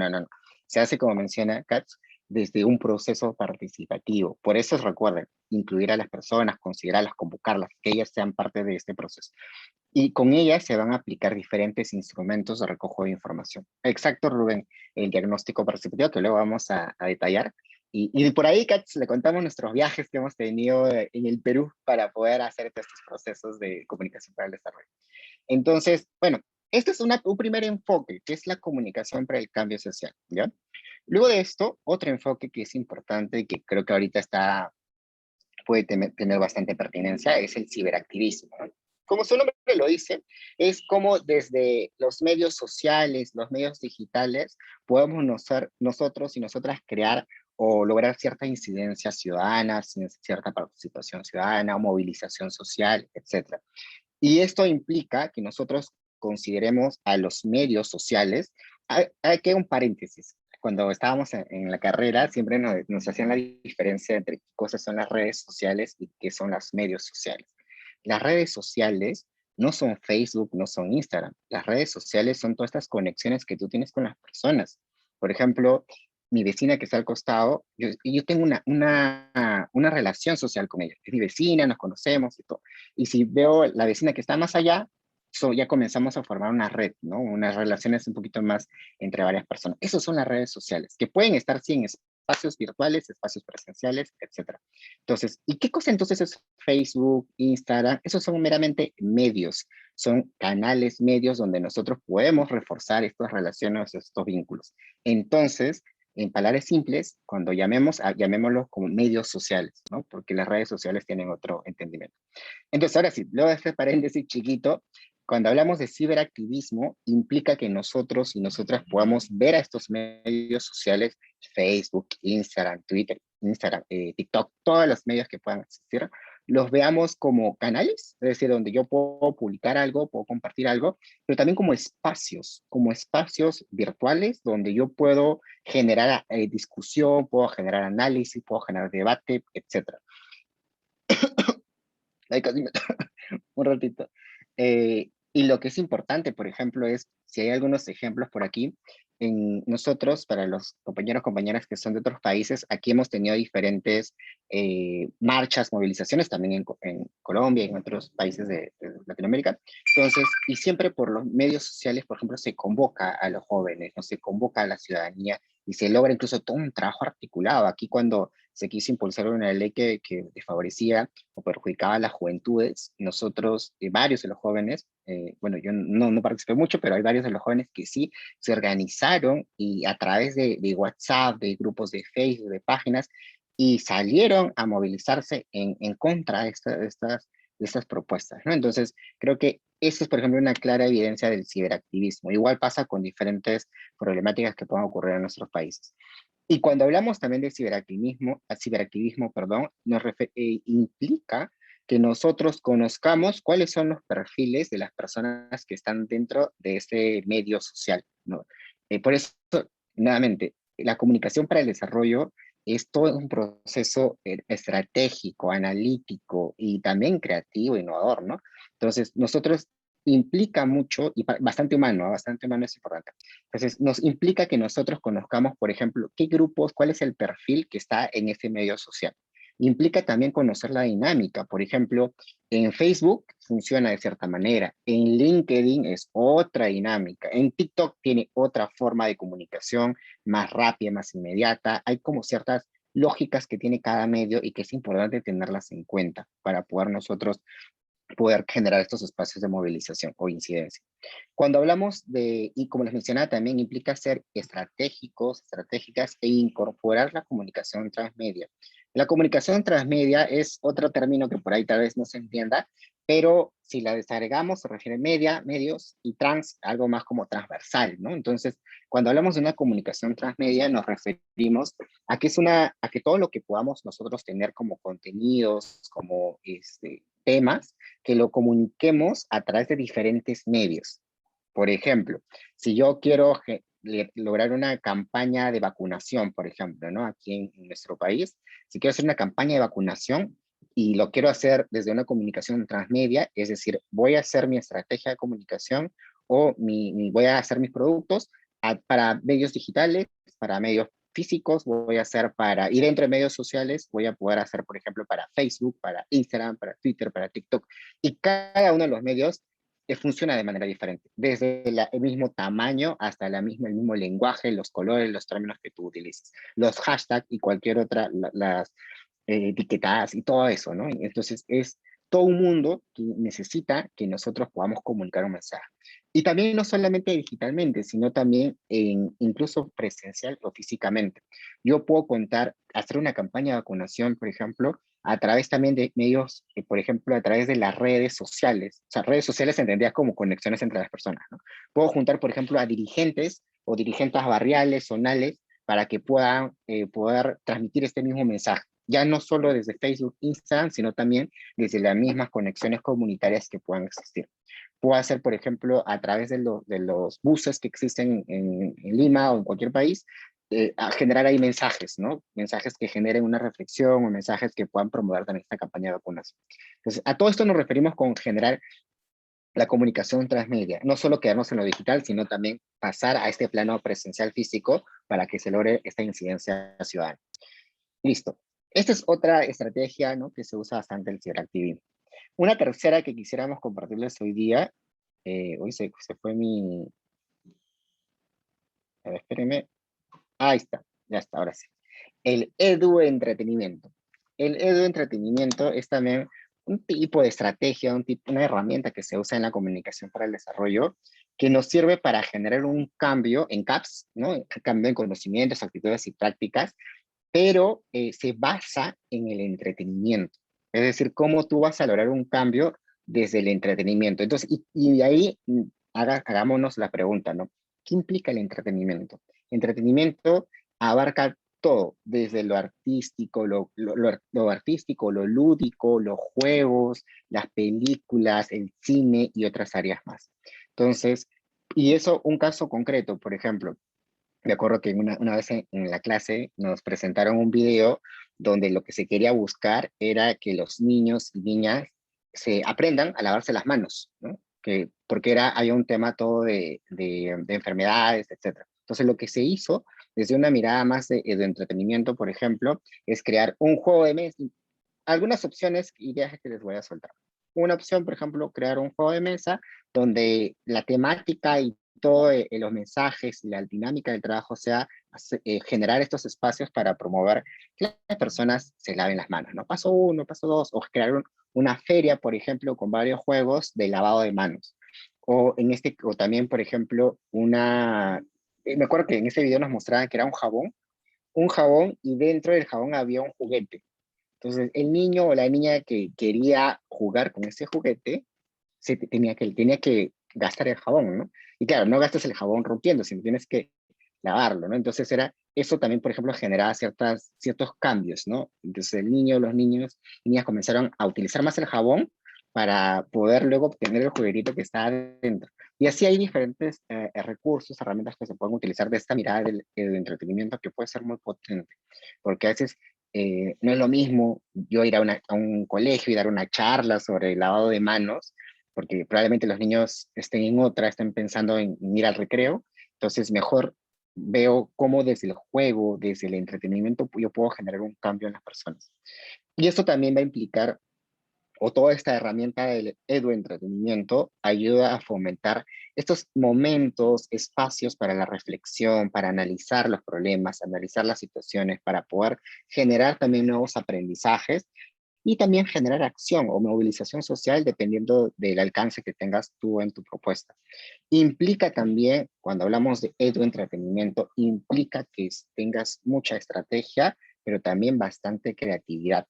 Se hace, como menciona Katz, desde un proceso participativo. Por eso recuerden, incluir a las personas, considerarlas, convocarlas, que ellas sean parte de este proceso. Y con ellas se van a aplicar diferentes instrumentos de recojo de información. Exacto, Rubén, el diagnóstico participativo, que luego vamos a detallar. Y por ahí, Katz, le contamos nuestros viajes que hemos tenido en el Perú para poder hacer estos procesos de comunicación para el desarrollo. Entonces, bueno, este es un primer enfoque, que es la comunicación para el cambio social, ¿ya? Luego de esto, otro enfoque que es importante y que creo que ahorita puede tener bastante pertinencia es el ciberactivismo, ¿no? Como su nombre lo dice, es como desde los medios sociales, los medios digitales, podemos nosotros y nosotras crear o lograr cierta incidencia ciudadana, cierta participación ciudadana, movilización social, etc. Y esto implica que nosotros consideremos a los medios sociales. Hay que un paréntesis. Cuando estábamos en la carrera, siempre nos hacían la diferencia entre qué cosas son las redes sociales y qué son los medios sociales. Las redes sociales no son Facebook, no son Instagram. Las redes sociales son todas estas conexiones que tú tienes con las personas. Por ejemplo, mi vecina que está al costado, yo tengo una relación social con ella. Es mi vecina, nos conocemos y todo. Y si veo la vecina que está más allá, ya comenzamos a formar una red, ¿no? Unas relaciones un poquito más entre varias personas. Esas son las redes sociales, que pueden estar, sí, en espacios virtuales, espacios presenciales, etcétera. Entonces, ¿y qué cosa entonces es Facebook, Instagram? Esos son meramente medios, son canales, medios donde nosotros podemos reforzar estas relaciones, estos vínculos. Entonces, en palabras simples, cuando llamémoslo como medios sociales, ¿no? Porque las redes sociales tienen otro entendimiento. Entonces, ahora sí, luego de este paréntesis chiquito, cuando hablamos de ciberactivismo, implica que nosotros y nosotras podamos ver a estos medios sociales, Facebook, Instagram, Twitter, TikTok, todos los medios que puedan existir, los veamos como canales, es decir, donde yo puedo publicar algo, puedo compartir algo, pero también como espacios virtuales donde yo puedo generar discusión, puedo generar análisis, puedo generar debate, etcétera. Ay, casi me... un ratito. Y lo que es importante, por ejemplo, es, si hay algunos ejemplos por aquí, en nosotros, para los compañeros, compañeras que son de otros países, aquí hemos tenido diferentes marchas, movilizaciones, también en Colombia y en otros países de Latinoamérica. Entonces, y siempre por los medios sociales, por ejemplo, se convoca a los jóvenes, no se convoca a la ciudadanía y se logra incluso todo un trabajo articulado. Aquí cuando se quiso impulsar una ley que desfavorecía o perjudicaba a las juventudes, nosotros, varios de los jóvenes, bueno, yo no participé mucho, pero hay varios de los jóvenes que sí se organizaron y a través de WhatsApp, de grupos de Facebook, de páginas, y salieron a movilizarse en contra de estas propuestas, ¿no? Entonces, creo que esa es, por ejemplo, una clara evidencia del ciberactivismo. Igual pasa con diferentes problemáticas que puedan ocurrir en nuestros países. Y cuando hablamos también de ciberactivismo, perdón, implica que nosotros conozcamos cuáles son los perfiles de las personas que están dentro de este medio social, ¿no? Por eso, nuevamente, la comunicación para el desarrollo es todo un proceso estratégico, analítico y también creativo, innovador, ¿no? Entonces, nosotros implica mucho y bastante humano, ¿no? Bastante humano es importante. Entonces, nos implica que nosotros conozcamos, por ejemplo, qué grupos, cuál es el perfil que está en ese medio social. Implica también conocer la dinámica. Por ejemplo, en Facebook funciona de cierta manera, en LinkedIn es otra dinámica, en TikTok tiene otra forma de comunicación, más rápida, más inmediata. Hay como ciertas lógicas que tiene cada medio y que es importante tenerlas en cuenta para poder nosotros poder generar estos espacios de movilización o incidencia. Cuando hablamos de, y como les mencionaba, también implica ser estratégicos, estratégicas e incorporar la comunicación transmedia. La comunicación transmedia es otro término que por ahí tal vez no se entienda, pero si la desagregamos se refiere a media, medios y trans, algo más como transversal, ¿no? Entonces, cuando hablamos de una comunicación transmedia nos referimos a que a que todo lo que podamos nosotros tener como contenidos, como temas, que lo comuniquemos a través de diferentes medios. Por ejemplo, si yo quiero lograr una campaña de vacunación, por ejemplo, ¿no? Aquí en nuestro país, si quiero hacer una campaña de vacunación y lo quiero hacer desde una comunicación transmedia, es decir, voy a hacer mi estrategia de comunicación o voy a hacer mis productos para medios digitales, para medios físicos, voy a hacer y dentro de medios sociales voy a poder hacer, por ejemplo, para Facebook, para Instagram, para Twitter, para TikTok. Y cada uno de los medios funciona de manera diferente, desde el mismo tamaño hasta el mismo lenguaje, los colores, los términos que tú utilices, los hashtags y cualquier otra, las etiquetadas y todo eso, ¿no? Entonces es todo un mundo que necesita que nosotros podamos comunicar un mensaje. Y también no solamente digitalmente, sino también incluso presencial o físicamente. Yo puedo hacer una campaña de vacunación, por ejemplo, a través también de medios, por ejemplo, a través de las redes sociales. O sea, redes sociales entendidas como conexiones entre las personas, ¿no? Puedo juntar, por ejemplo, a dirigentes o dirigentes barriales, zonales, para que puedan poder transmitir este mismo mensaje. Ya no solo desde Facebook, Instagram, sino también desde las mismas conexiones comunitarias que puedan existir. Puedo hacer, por ejemplo, a través de los buses que existen en Lima o en cualquier país, a generar ahí mensajes, ¿no? Mensajes que generen una reflexión o mensajes que puedan promover también esta campaña de vacunación. Entonces, a todo esto nos referimos con generar la comunicación transmedia, no solo quedarnos en lo digital, sino también pasar a este plano presencial físico para que se logre esta incidencia ciudadana. Listo. Esta es otra estrategia, ¿no?, que se usa bastante el ciberactivismo. Una tercera que quisiéramos compartirles hoy día Uy, se fue mi... A ver, espérenme. Ahí está, ya está, ahora sí. El edu-entretenimiento. El edu-entretenimiento es también un tipo de estrategia, una herramienta que se usa en la comunicación para el desarrollo, que nos sirve para generar un cambio en CAPS, ¿no? Un cambio en conocimientos, actitudes y prácticas, pero se basa en el entretenimiento. Es decir, cómo tú vas a lograr un cambio desde el entretenimiento. Entonces, y de ahí hagámonos la pregunta, ¿no? ¿Qué implica el entretenimiento? Entretenimiento abarca todo, desde lo artístico, lo artístico, lo lúdico, los juegos, las películas, el cine y otras áreas más. Entonces, y eso, un caso concreto, por ejemplo, me acuerdo que una vez en la clase nos presentaron un video donde lo que se quería buscar era que los niños y niñas se aprendan a lavarse las manos, ¿no? Porque había un tema todo de enfermedades, etcétera. Entonces lo que se hizo, desde una mirada más de entretenimiento, por ejemplo, es crear un juego de mesa, algunas opciones, ideas que les voy a soltar. Una opción, por ejemplo, crear un juego de mesa donde la temática y todos los mensajes y la dinámica del trabajo sea generar estos espacios para promover que las personas se laven las manos, ¿no? Paso uno, paso dos, o crear una feria, por ejemplo, con varios juegos de lavado de manos. O también, por ejemplo, me acuerdo que en ese video nos mostraban que era un jabón y dentro del jabón había un juguete. Entonces, el niño o la niña que quería jugar con ese juguete tenía que gastar el jabón, ¿no? Y claro, no gastas el jabón rompiendo, sino tienes que lavarlo, ¿no? Entonces eso también, por ejemplo, generaba ciertos cambios, ¿no? Entonces el niño, los niños y niñas comenzaron a utilizar más el jabón para poder luego obtener el juguetito que está adentro. Y así hay diferentes recursos, herramientas que se pueden utilizar de esta mirada del entretenimiento que puede ser muy potente, porque a veces no es lo mismo yo ir a un colegio y dar una charla sobre el lavado de manos, porque probablemente los niños estén en otra, estén pensando en ir al recreo, entonces mejor veo cómo desde el juego, desde el entretenimiento, yo puedo generar un cambio en las personas. Y esto también va a implicar, o toda esta herramienta del edu-entretenimiento ayuda a fomentar estos momentos, espacios para la reflexión, para analizar los problemas, analizar las situaciones, para poder generar también nuevos aprendizajes y también generar acción o movilización social dependiendo del alcance que tengas tú en tu propuesta. Implica también, cuando hablamos de edu-entretenimiento, implica que tengas mucha estrategia, pero también bastante creatividad,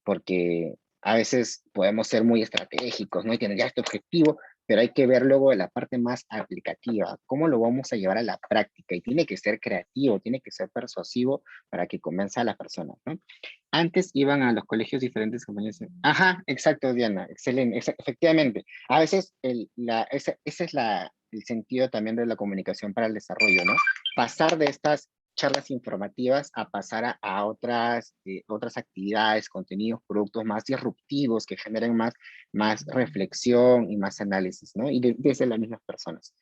porque a veces podemos ser muy estratégicos, ¿no? Y tener ya este objetivo, pero hay que ver luego la parte más aplicativa, cómo lo vamos a llevar a la práctica, y tiene que ser creativo, tiene que ser persuasivo para que convenza a las personas, ¿no? Antes iban a los colegios diferentes compañías. Ajá, exacto, Diana, excelente, efectivamente. A veces ese es el sentido también de la comunicación para el desarrollo, ¿no? Pasar de estas charlas informativas a pasar a otras actividades, contenidos, productos más disruptivos que generen más reflexión y más análisis, ¿no? Y desde las mismas personas.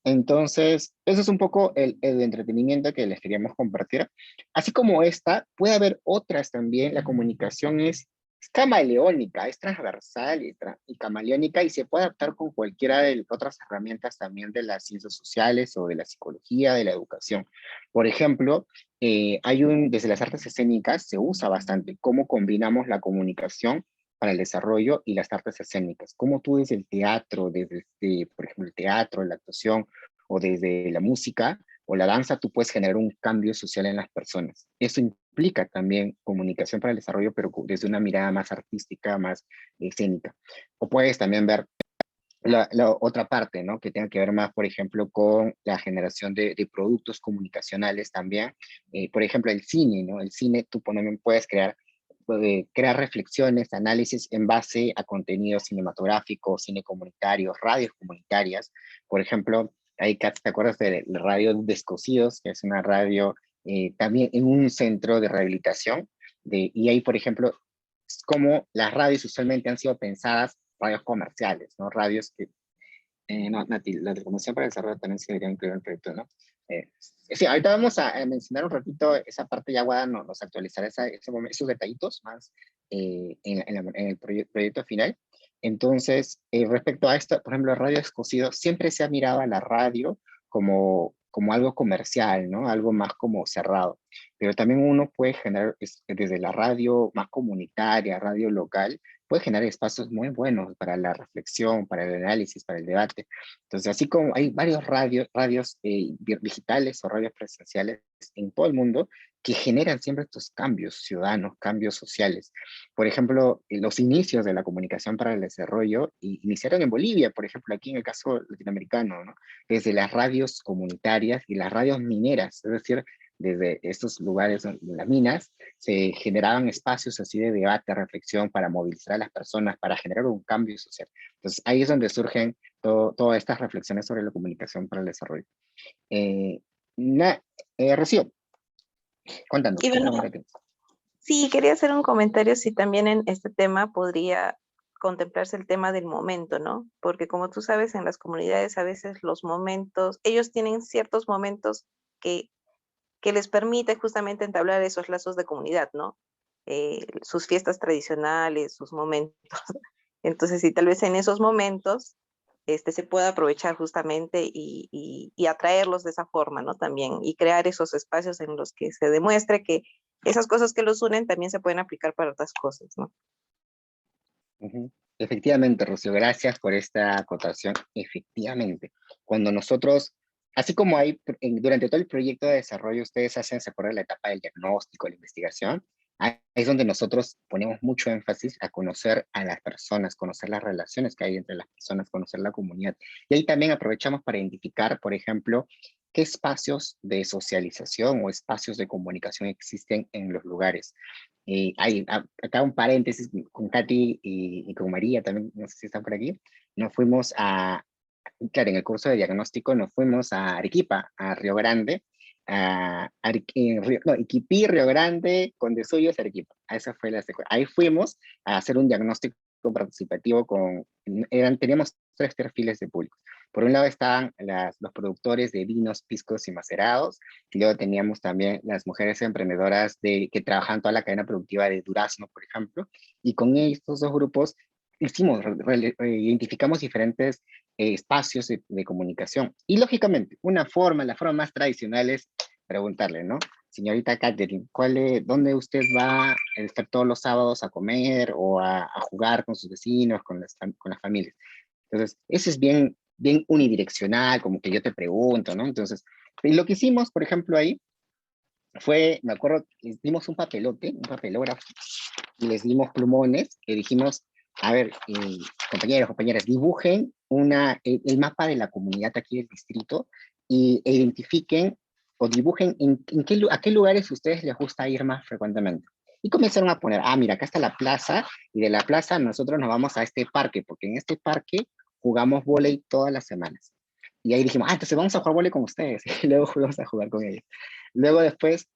Entonces, eso es un poco el entretenimiento que les queríamos compartir. Así como esta, puede haber otras también. La comunicación es camaleónica, es transversal y camaleónica, y se puede adaptar con cualquiera de las otras herramientas también de las ciencias sociales o de la psicología, de la educación. Por ejemplo, desde las artes escénicas se usa bastante cómo combinamos la comunicación para el desarrollo y las artes escénicas. Cómo tú desde el teatro, por ejemplo, el teatro, la actuación, o desde la música o la danza, tú puedes generar un cambio social en las personas. Eso implica también comunicación para el desarrollo, pero desde una mirada más artística, más escénica. O puedes también ver la otra parte, ¿no? Que tenga que ver más, por ejemplo, con la generación de productos comunicacionales también. Por ejemplo, el cine, ¿no? El cine, tú puedes crear reflexiones, análisis en base a contenidos cinematográficos, cine comunitario, radios comunitarias. Por ejemplo, ahí, Kat, ¿te acuerdas de la radio Descosidos? Que es una radio también en un centro de rehabilitación. Y ahí, por ejemplo, es como las radios usualmente han sido pensadas, radios comerciales, ¿no? Radios que no, Nati, la recomendación para el desarrollo también se debería incluir en el proyecto, ¿no? Sí, ahorita vamos a mencionar un ratito esa parte, ya Guada nos actualizará esos detallitos más en el proyecto final, Entonces, respecto a esto, por ejemplo, radio escocido, siempre se ha mirado a la radio como algo comercial, ¿no? Algo más como cerrado. Pero también uno puede generar, desde la radio más comunitaria, radio local, puede generar espacios muy buenos para la reflexión, para el análisis, para el debate. Entonces, así como hay varios radios digitales o radios presenciales en todo el mundo que generan siempre estos cambios ciudadanos, cambios sociales. Por ejemplo, los inicios de la comunicación para el desarrollo iniciaron en Bolivia, por ejemplo, aquí en el caso latinoamericano, ¿no? Desde las radios comunitarias y las radios mineras, es decir, desde estos lugares, las minas, se generaban espacios así de debate, reflexión, para movilizar a las personas, para generar un cambio social. Entonces, ahí es donde surgen todas estas reflexiones sobre la comunicación para el desarrollo. Eh, Rocío, cuéntanos, Y ¿qué bueno, pregunta tienes? sí, quería hacer un comentario si también en este tema podría contemplarse el tema del momento, ¿no? Porque como tú sabes, en las comunidades a veces los momentos, ellos tienen ciertos momentos que, que les permite justamente entablar esos lazos de comunidad, ¿no? Sus fiestas tradicionales, sus momentos. Entonces, si tal vez en esos momentos se pueda aprovechar justamente y atraerlos de esa forma, ¿no? También, y crear esos espacios en los que se demuestre que esas cosas que los unen también se pueden aplicar para otras cosas, ¿no? Ujú. Efectivamente, Rocío, gracias por esta acotación. Efectivamente, cuando nosotros, así como hay durante todo el proyecto de desarrollo, ustedes hacen, se acuerdan, la etapa del diagnóstico, la investigación, ahí es donde nosotros ponemos mucho énfasis a conocer a las personas, conocer las relaciones que hay entre las personas, conocer la comunidad. Y ahí también aprovechamos para identificar, por ejemplo, qué espacios de socialización o espacios de comunicación existen en los lugares. Acá un paréntesis con Katy y con María también, no sé si están por aquí. Nos fuimos claro, en el curso de diagnóstico nos fuimos a Arequipa, a Río Grande, no, Iquipí, Río Grande, Condesuyos, Arequipa. Esa fue la secuencia. Ahí fuimos a hacer un diagnóstico participativo teníamos tres perfiles de público. Por un lado estaban los productores de vinos, piscos y macerados, y luego teníamos también las mujeres emprendedoras que trabajan toda la cadena productiva de durazno, por ejemplo, y con estos dos grupos identificamos diferentes espacios de comunicación. Y lógicamente, la forma más tradicional es preguntarle, ¿no? Señorita Catherine, ¿dónde usted va a estar todos los sábados a comer o a jugar con sus vecinos, con las familias? Entonces, eso es bien unidireccional, como que yo te pregunto, ¿no? Entonces, y lo que hicimos, por ejemplo, ahí fue, me acuerdo, les dimos un papelote, un papelógrafo, y les dimos plumones, que dijimos, a ver, compañeros, compañeras, dibujen el mapa de la comunidad aquí del distrito e identifiquen o dibujen a qué lugares a ustedes les gusta ir más frecuentemente. Y comenzaron a poner, mira, acá está la plaza, y de la plaza nosotros nos vamos a este parque, porque en este parque jugamos vóley todas las semanas. Y ahí dijimos, entonces vamos a jugar vóley con ustedes. Y luego fuimos a jugar con ellos. Luego después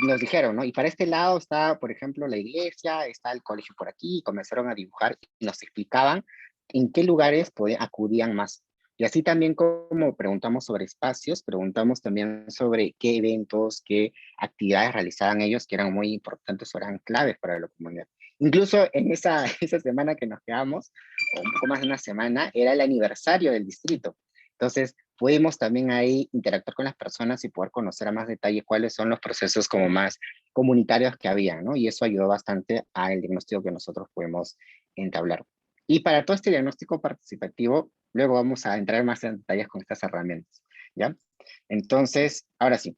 nos dijeron, ¿no? Y para este lado está, por ejemplo, la iglesia, está el colegio por aquí, y comenzaron a dibujar y nos explicaban en qué lugares acudían más. Y así también como preguntamos sobre espacios, preguntamos también sobre qué eventos, qué actividades realizaban ellos que eran muy importantes o eran claves para la comunidad. Incluso en esa semana que nos quedamos, o un poco más de una semana, era el aniversario del distrito. Entonces, pudimos también ahí interactuar con las personas y poder conocer a más detalle cuáles son los procesos como más comunitarios que había, ¿no? Y eso ayudó bastante al diagnóstico que nosotros pudimos entablar. Y para todo este diagnóstico participativo, luego vamos a entrar más en detalles con estas herramientas, ¿ya? Entonces, ahora sí,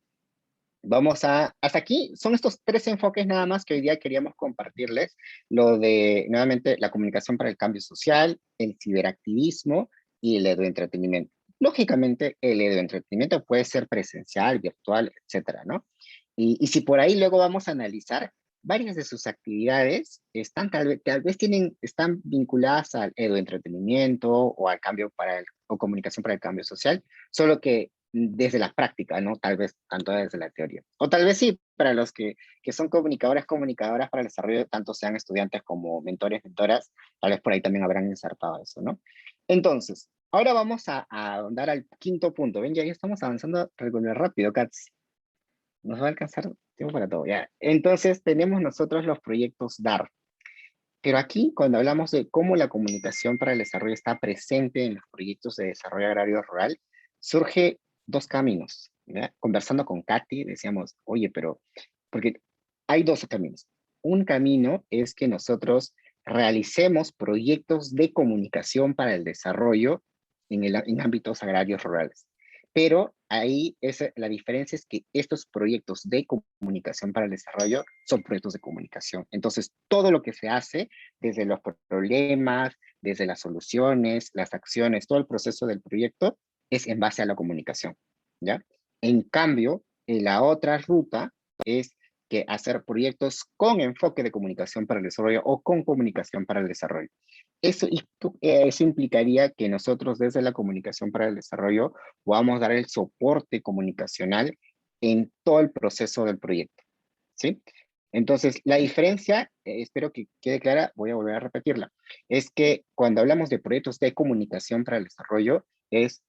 hasta aquí son estos tres enfoques nada más que hoy día queríamos compartirles, lo de, nuevamente, la comunicación para el cambio social, el ciberactivismo y el eduentretenimiento. Lógicamente, el eduentretenimiento puede ser presencial, virtual, etcétera, ¿no? Y si por ahí luego vamos a analizar, varias de sus actividades tal vez están vinculadas al eduentretenimiento o al cambio o comunicación para el cambio social, solo que desde la práctica, ¿no? Tal vez tanto desde la teoría. O tal vez sí, para los que son comunicadoras para el desarrollo, tanto sean estudiantes como mentores, mentoras, tal vez por ahí también habrán insertado eso, ¿no? Entonces, ahora vamos a dar al quinto punto. Ven, ya estamos avanzando rápido, Katz. Nos va a alcanzar tiempo para todo, ya. Entonces, tenemos nosotros los proyectos DAR. Pero aquí, cuando hablamos de cómo la comunicación para el desarrollo está presente en los proyectos de desarrollo agrario rural, surge dos caminos, ¿ya? Conversando con Katy, decíamos, oye, pero, porque hay dos caminos. Un camino es que nosotros realicemos proyectos de comunicación para el desarrollo en ámbitos agrarios rurales. Pero ahí la diferencia es que estos proyectos de comunicación para el desarrollo son proyectos de comunicación. Entonces, todo lo que se hace, desde los problemas, desde las soluciones, las acciones, todo el proceso del proyecto, es en base a la comunicación, ¿ya? En cambio, en la otra ruta es que hacer proyectos con enfoque de comunicación para el desarrollo o con comunicación para el desarrollo. Eso implicaría que nosotros desde la comunicación para el desarrollo podamos dar el soporte comunicacional en todo el proceso del proyecto, ¿sí? Entonces, la diferencia, espero que quede clara, voy a volver a repetirla, es que cuando hablamos de proyectos de comunicación para el desarrollo, es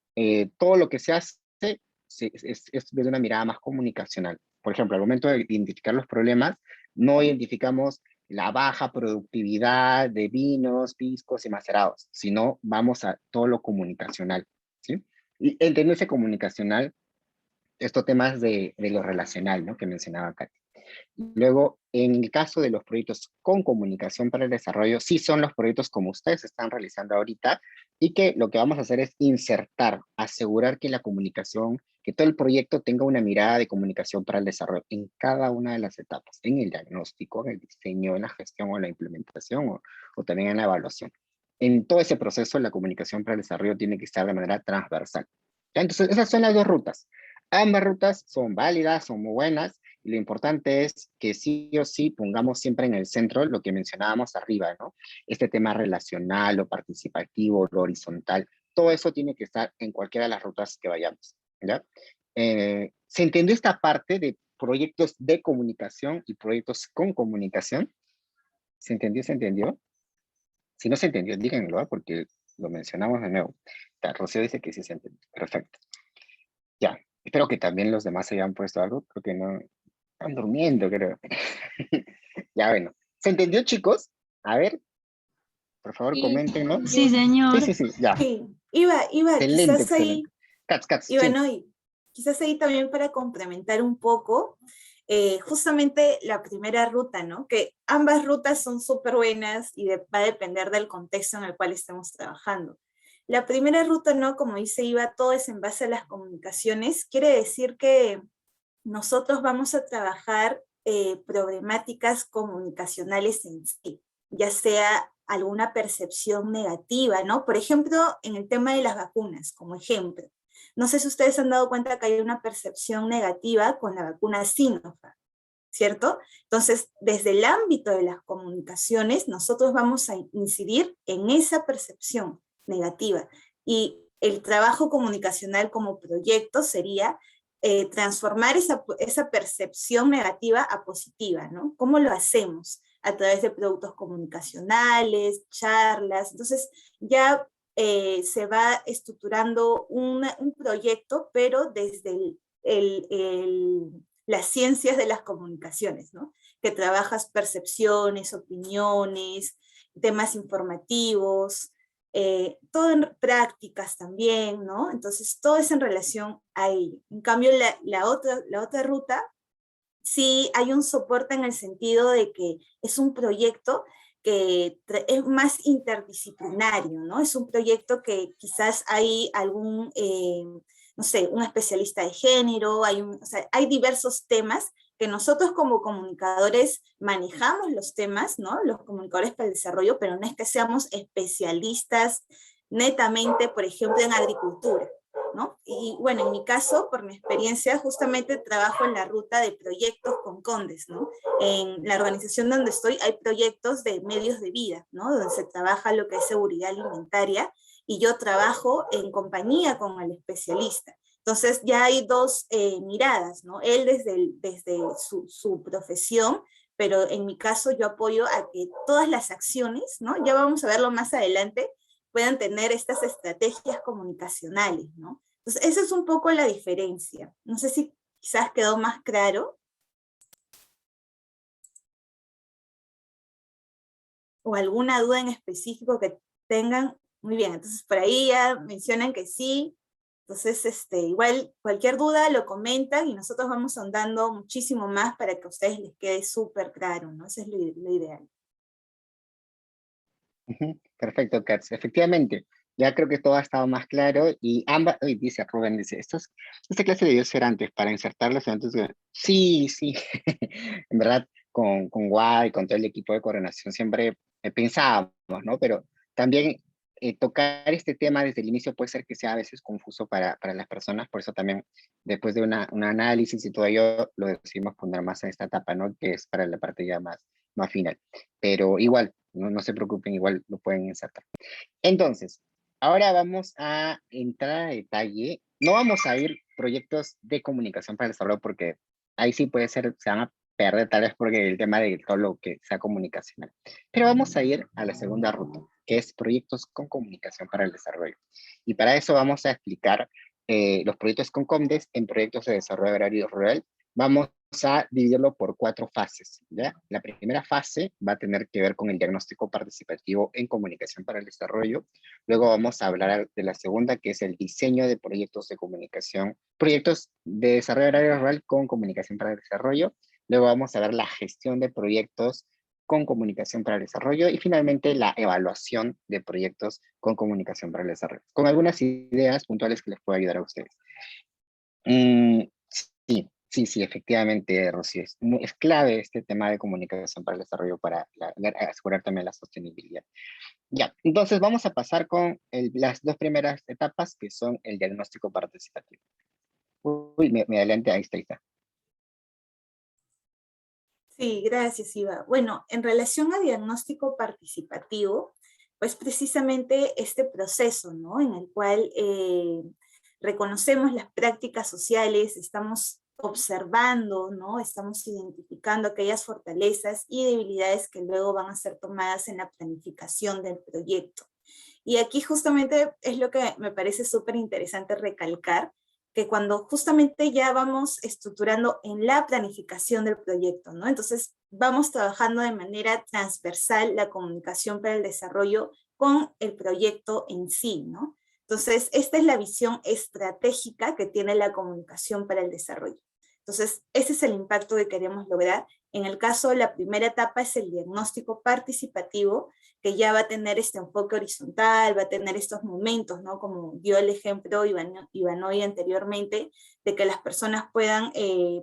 todo lo que se hace es desde una mirada más comunicacional. Por ejemplo, al momento de identificar los problemas, no identificamos la baja productividad de vinos, piscos y macerados, sino vamos a todo lo comunicacional, ¿sí? Y entenderse comunicacional, estos temas de lo relacional, ¿no? Que mencionaba Katy. Luego, en el caso de los proyectos con comunicación para el desarrollo, sí son los proyectos como ustedes están realizando ahorita y que lo que vamos a hacer es insertar, asegurar que la comunicación, que todo el proyecto tenga una mirada de comunicación para el desarrollo en cada una de las etapas, en el diagnóstico, en el diseño, en la gestión o en la implementación o también en la evaluación. En todo ese proceso, la comunicación para el desarrollo tiene que estar de manera transversal. Entonces, esas son las dos rutas. Ambas rutas son válidas, son muy buenas, y lo importante es que sí o sí pongamos siempre en el centro lo que mencionábamos arriba, ¿no? Este tema relacional, lo participativo, lo horizontal, todo eso tiene que estar en cualquiera de las rutas que vayamos, ¿ya? ¿Se entendió esta parte de proyectos de comunicación y proyectos con comunicación? ¿Se entendió? ¿Se entendió? Si no se entendió, díganlo, ¿eh? Porque lo mencionamos de nuevo. Rocío dice que sí se entendió. Perfecto. Ya, espero que también los demás hayan puesto algo, creo que no, están durmiendo, creo. Ya, bueno. ¿Se entendió, chicos? A ver, por favor, Sí, coméntenlo. sí, Sí, señor. sí, sí, ya. Sí, iba, Excelente, quizás excelente. ahí, Cats, y sí. bueno, y quizás ahí también para complementar un poco, justamente la primera ruta, ¿no? Que ambas rutas son súper buenas y va a depender del contexto en el cual estemos trabajando. La primera ruta, ¿no? Como dice Iva, todo es en base a las comunicaciones. Quiere decir que nosotros vamos a trabajar problemáticas comunicacionales en sí, ya sea alguna percepción negativa, ¿no? Por ejemplo, en el tema de las vacunas, como ejemplo. No sé si ustedes han dado cuenta que hay una percepción negativa con la vacuna Sinopharm, ¿cierto? Entonces, desde el ámbito de las comunicaciones, nosotros vamos a incidir en esa percepción negativa. Y el trabajo comunicacional como proyecto sería transformar esa percepción negativa a positiva, ¿no? ¿Cómo lo hacemos? A través de productos comunicacionales, charlas. Entonces, ya se va estructurando un proyecto, pero desde las ciencias de las comunicaciones, ¿no? Que trabajas percepciones, opiniones, temas informativos, todo en prácticas también, ¿no? Entonces, todo es en relación a ello. En cambio, la otra ruta, sí hay un soporte en el sentido de que es un proyecto que es más interdisciplinario, ¿no? Es un proyecto que quizás hay algún, no sé, un especialista de género, o sea, hay diversos temas que nosotros como comunicadores manejamos los temas, ¿no? Los comunicadores para el desarrollo, pero no es que seamos especialistas netamente, por ejemplo, en agricultura, ¿no? Y bueno, en mi caso, por mi experiencia, justamente trabajo en la ruta de proyectos con Condes, ¿no? En la organización donde estoy hay proyectos de medios de vida, ¿no? Donde se trabaja lo que es seguridad alimentaria y yo trabajo en compañía con el especialista. Entonces ya hay dos miradas, ¿no? Él desde su profesión, pero en mi caso yo apoyo a que todas las acciones, ¿no? Ya vamos a verlo más adelante, puedan tener estas estrategias comunicacionales, ¿no? Entonces, esa es un poco la diferencia. No sé si quizás quedó más claro. o alguna duda en específico que tengan. Muy bien, entonces por ahí ya mencionan que sí. Entonces, igual cualquier duda lo comentan y nosotros vamos ahondando muchísimo más para que a ustedes les quede súper claro, ¿no? Eso es lo ideal. Ujú, perfecto, Katz. Efectivamente, ya creo que todo ha estado más claro y ambas, uy, dice Rubén, dice, esta clase debió ser antes para insertarlos antes de... Sí, sí, en verdad, con Guay, con todo el equipo de coordinación siempre pensábamos, ¿no? Pero también tocar este tema desde el inicio puede ser que sea a veces confuso para las personas, por eso también después de un análisis y todo ello lo decidimos poner más en esta etapa, ¿no? Que es para la parte ya más final. Pero igual, no se preocupen, igual lo pueden insertar. Entonces, ahora vamos a entrar a detalle. No vamos a ir proyectos de comunicación para el desarrollo porque ahí sí puede ser, se van a perder tal vez porque el tema de todo lo que sea comunicacional. Pero vamos a ir a la segunda ruta, que es proyectos con comunicación para el desarrollo. Y para eso vamos a explicar los proyectos con COMDES en proyectos de desarrollo agrario rural. Vamos a dividirlo por 4 fases, ¿ya? La primera fase va a tener que ver con el diagnóstico participativo en comunicación para el desarrollo. Luego vamos a hablar de la segunda, que es el diseño de proyectos de comunicación, proyectos de desarrollo agrario rural con comunicación para el desarrollo. Luego vamos a ver la gestión de proyectos con comunicación para el desarrollo y finalmente la evaluación de proyectos con comunicación para el desarrollo. Con algunas ideas puntuales que les pueda ayudar a ustedes. Sí, efectivamente, Rocío. Es clave este tema de comunicación para el desarrollo para asegurar también la sostenibilidad. Ya, entonces vamos a pasar con las 2 primeras etapas que son el diagnóstico participativo. Uy, me adelanté, ahí está. Sí, gracias, Iva. Bueno, en relación a diagnóstico participativo, pues precisamente este proceso, ¿no? En el cual reconocemos las prácticas sociales, estamos observando, ¿no? Estamos identificando aquellas fortalezas y debilidades que luego van a ser tomadas en la planificación del proyecto. Y aquí justamente es lo que me parece súper interesante recalcar, que cuando justamente ya vamos estructurando en la planificación del proyecto, ¿no? Entonces vamos trabajando de manera transversal la comunicación para el desarrollo con el proyecto en sí, ¿no? Entonces, esta es la visión estratégica que tiene la comunicación para el desarrollo. Entonces, ese es el impacto que queremos lograr. En el caso, la primera etapa es el diagnóstico participativo, que ya va a tener este enfoque horizontal, va a tener estos momentos, ¿no? Como dio el ejemplo Ivanoy anteriormente, de que las personas puedan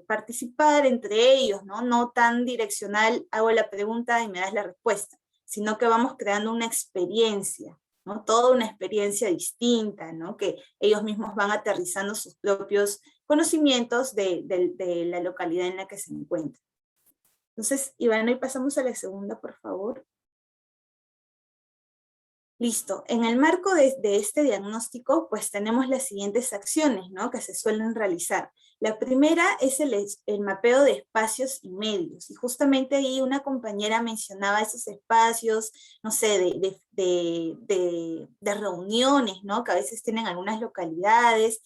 participar entre ellos, ¿no? No tan direccional, hago la pregunta y me das la respuesta, sino que vamos creando una experiencia, ¿no? Toda una experiencia distinta, ¿no? Que ellos mismos van aterrizando sus propios conocimientos de la localidad en la que se encuentran. Entonces, Ivanoy, pasamos a la segunda, por favor. Listo. En el marco de este diagnóstico, pues tenemos las siguientes acciones, ¿no? Que se suelen realizar. La primera es el mapeo de espacios y medios. Y justamente ahí una compañera mencionaba esos espacios, no sé, de reuniones, ¿no? Que a veces tienen algunas localidades.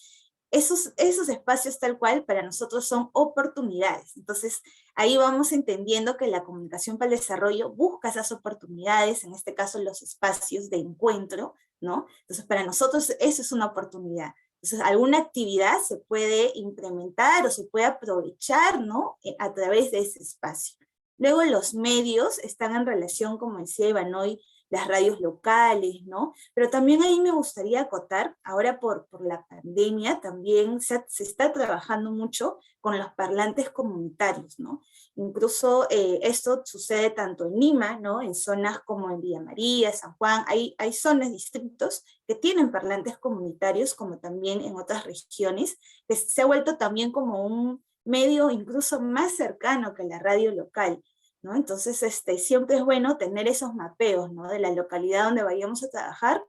Esos espacios tal cual para nosotros son oportunidades. Entonces, ahí vamos entendiendo que la comunicación para el desarrollo busca esas oportunidades, en este caso los espacios de encuentro, ¿no? Entonces, para nosotros eso es una oportunidad. Entonces, alguna actividad se puede implementar o se puede aprovechar, ¿no? A través de ese espacio. Luego los medios están en relación, como decía Ivanoy, las radios locales, ¿no? Pero también ahí me gustaría acotar, ahora por la pandemia también se está trabajando mucho con los parlantes comunitarios, ¿no? Incluso esto sucede tanto en Lima, ¿no? En zonas como en Villa María, San Juan, hay zonas, distritos que tienen parlantes comunitarios, como también en otras regiones, que se ha vuelto también como un medio incluso más cercano que la radio local, ¿no? Entonces, siempre es bueno tener esos mapeos, ¿no? De la localidad donde vayamos a trabajar,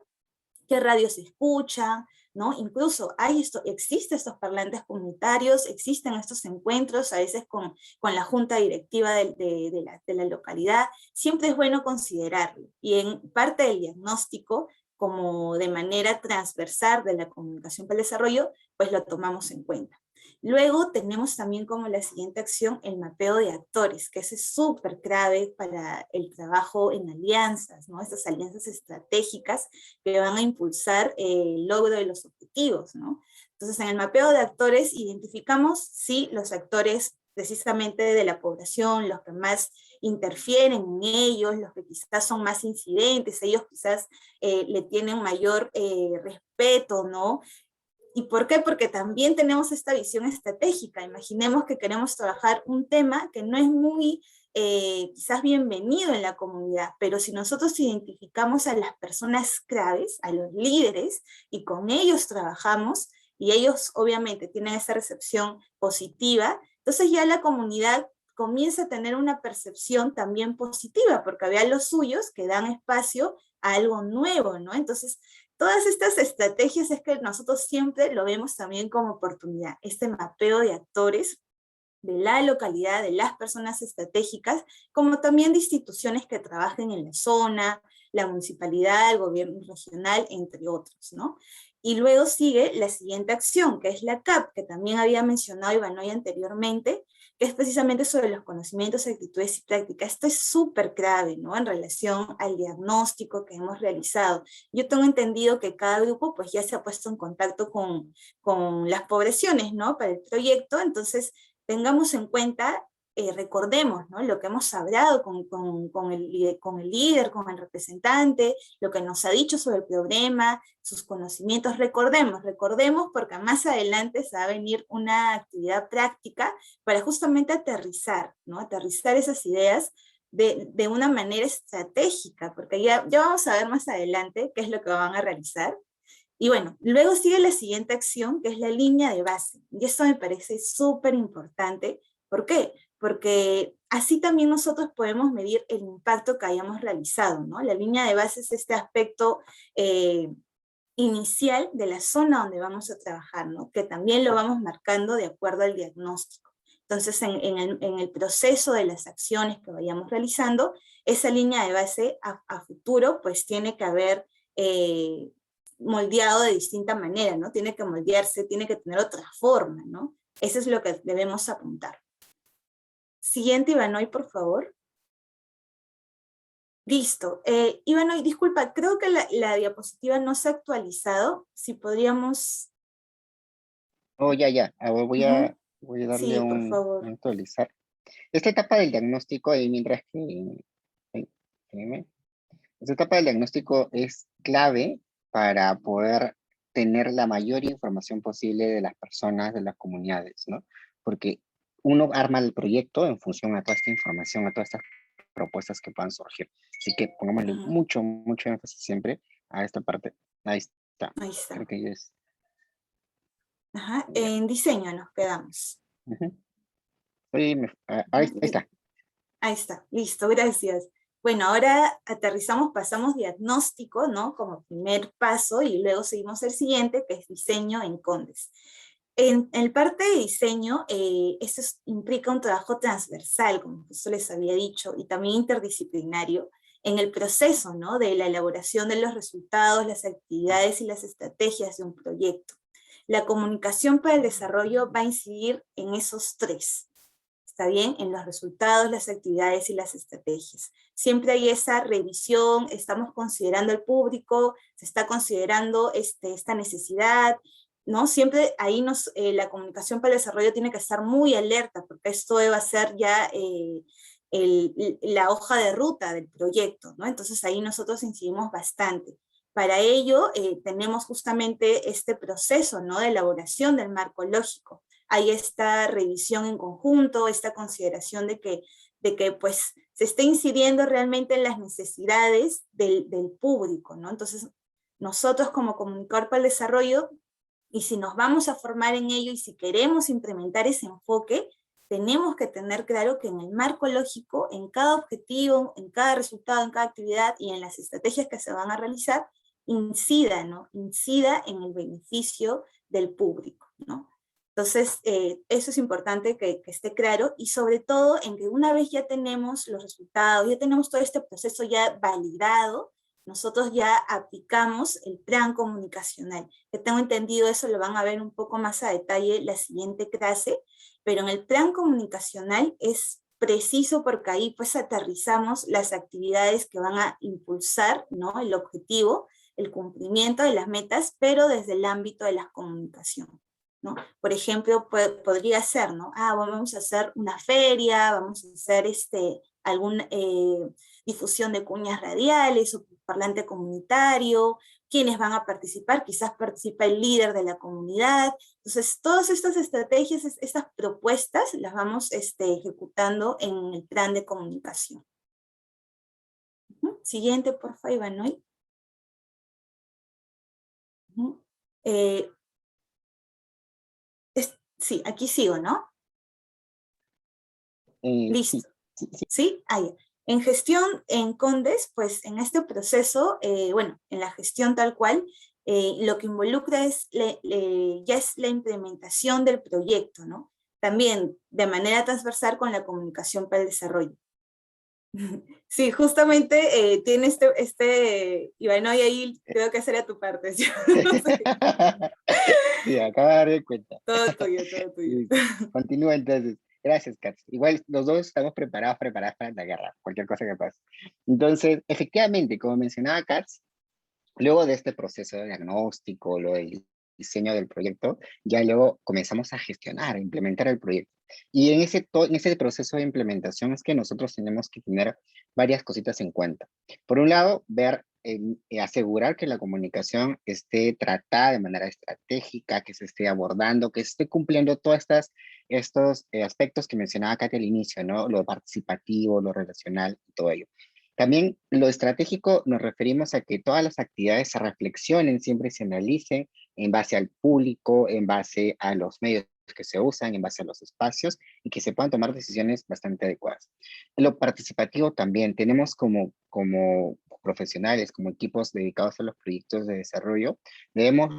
qué radios se escuchan, ¿no? Incluso existen estos parlantes comunitarios, existen estos encuentros, a veces con la junta directiva de la localidad, siempre es bueno considerarlo. Y en parte del diagnóstico, como de manera transversal de la comunicación para el desarrollo, pues lo tomamos en cuenta. Luego tenemos también como la siguiente acción el mapeo de actores, que ese es súper clave para el trabajo en alianzas, ¿no? Estas alianzas estratégicas que van a impulsar el logro de los objetivos, ¿no? Entonces, en el mapeo de actores identificamos, sí, los actores precisamente de la población, los que más interfieren en ellos, los que quizás son más incidentes, ellos quizás le tienen mayor respeto, ¿no? ¿Y por qué? Porque también tenemos esta visión estratégica. Imaginemos que queremos trabajar un tema que no es muy quizás bienvenido en la comunidad, pero si nosotros identificamos a las personas claves, a los líderes, y con ellos trabajamos, y ellos obviamente tienen esa recepción positiva, entonces ya la comunidad comienza a tener una percepción también positiva, porque había los suyos que dan espacio a algo nuevo, ¿no? Entonces, todas estas estrategias es que nosotros siempre lo vemos también como oportunidad, este mapeo de actores de la localidad, de las personas estratégicas, como también de instituciones que trabajen en la zona, la municipalidad, el gobierno regional, entre otros, ¿no? Y luego sigue la siguiente acción, que es la CAP, que también había mencionado Ivanoy anteriormente, que es precisamente sobre los conocimientos, actitudes y prácticas. Esto es súper clave, ¿no? En relación al diagnóstico que hemos realizado. Yo tengo entendido que cada grupo pues ya se ha puesto en contacto con las poblaciones, ¿no? Para el proyecto, entonces tengamos en cuenta, recordemos, ¿no? Lo que hemos hablado con el líder, con el representante, lo que nos ha dicho sobre el problema, sus conocimientos, recordemos porque más adelante se va a venir una actividad práctica para justamente aterrizar, ¿no? Aterrizar esas ideas de una manera estratégica, porque ya vamos a ver más adelante qué es lo que van a realizar. Y bueno, luego sigue la siguiente acción, que es la línea de base. Y esto me parece súper importante. ¿Por qué? Porque así también nosotros podemos medir el impacto que hayamos realizado, ¿no? La línea de base es este aspecto inicial de la zona donde vamos a trabajar, ¿no? Que también lo vamos marcando de acuerdo al diagnóstico. Entonces, en el proceso de las acciones que vayamos realizando, esa línea de base a futuro, pues tiene que haber moldeado de distinta manera, ¿no? Tiene que moldearse, tiene que tener otra forma, ¿no? Eso es lo que debemos apuntar. Siguiente, Ivanoy, por favor. Listo. Ivanoy, disculpa, creo que la diapositiva no se ha actualizado. Si podríamos... Oh, ya. Ahora voy a darle Sí, por favor. un actualizar. Esta etapa del diagnóstico, mientras que... espérame. Esta etapa del diagnóstico es clave para poder tener la mayor información posible de las personas, de las comunidades, ¿no? Porque uno arma el proyecto en función a toda esta información, a todas estas propuestas que puedan surgir. Así que pongámosle mucho énfasis siempre a esta parte. Ahí está. Ahí está. Creo que ya es. Ajá. En diseño nos quedamos. Ahí está. Ahí está. Listo, gracias. Bueno, ahora aterrizamos, pasamos diagnóstico, ¿no? Como primer paso, y luego seguimos el siguiente, que es diseño en Condes. En el parte de diseño, esto implica un trabajo transversal, como justo les había dicho, y también interdisciplinario, en el proceso, ¿no? De la elaboración de los resultados, las actividades y las estrategias de un proyecto. La comunicación para el desarrollo va a incidir en esos tres. ¿Está bien? En los resultados, las actividades y las estrategias. Siempre hay esa revisión, estamos considerando el público, se está considerando esta necesidad, ¿no? Siempre ahí la comunicación para el desarrollo tiene que estar muy alerta, porque esto va a ser ya la hoja de ruta del proyecto, ¿no? Entonces ahí nosotros incidimos bastante. Para ello tenemos justamente este proceso, ¿no? De elaboración del marco lógico. Hay esta revisión en conjunto, esta consideración de que pues se está incidiendo realmente en las necesidades del público, ¿no? Entonces nosotros como comunicador para el desarrollo, y si nos vamos a formar en ello y si queremos implementar ese enfoque, tenemos que tener claro que en el marco lógico, en cada objetivo, en cada resultado, en cada actividad y en las estrategias que se van a realizar, incida, ¿no? Incida en el beneficio del público, ¿no? Entonces, eso es importante que esté claro, y sobre todo en que una vez ya tenemos los resultados, ya tenemos todo este proceso ya validado, nosotros ya aplicamos el plan comunicacional. Que tengo entendido, eso lo van a ver un poco más a detalle la siguiente clase, pero en el plan comunicacional es preciso porque ahí pues aterrizamos las actividades que van a impulsar, ¿no?, el objetivo, el cumplimiento de las metas, pero desde el ámbito de la comunicación, ¿no? Por ejemplo, podría ser, ¿no? Vamos a hacer una feria, vamos a hacer alguna difusión de cuñas radiales o parlante comunitario, quiénes van a participar, quizás participa el líder de la comunidad. Entonces, todas estas estrategias, estas propuestas, las vamos ejecutando en el plan de comunicación. Siguiente, por favor, Ivanoy. Sí, aquí sigo, ¿no? Listo. Sí. ¿Sí? Ahí. En gestión en Condes, pues en este proceso, bueno, en la gestión tal cual, lo que involucra es, ya es la implementación del proyecto, ¿no? También de manera transversal con la comunicación para el desarrollo. Sí, justamente tiene Ivanoy, ahí creo que esa era tu parte. ¿Sí? Sí, acabo de dar cuenta. Todo tuyo, todo tuyo. Continúa entonces. Gracias, Katz. Igual los dos estamos preparados para la guerra, cualquier cosa que pase. Entonces, efectivamente, como mencionaba Katz, luego de este proceso de diagnóstico, lo del diseño del proyecto, ya luego comenzamos a gestionar, a implementar el proyecto. Y en ese proceso de implementación es que nosotros tenemos que tener varias cositas en cuenta. Por un lado, asegurar que la comunicación esté tratada de manera estratégica, que se esté abordando, que se esté cumpliendo todos estos aspectos que mencionaba Katy al inicio, ¿no? Lo participativo, lo relacional y todo ello. También lo estratégico nos referimos a que todas las actividades se reflexionen, siempre se analicen en base al público, en base a los medios que se usan, en base a los espacios y que se puedan tomar decisiones bastante adecuadas. Lo participativo también, tenemos como profesionales, como equipos dedicados a los proyectos de desarrollo, debemos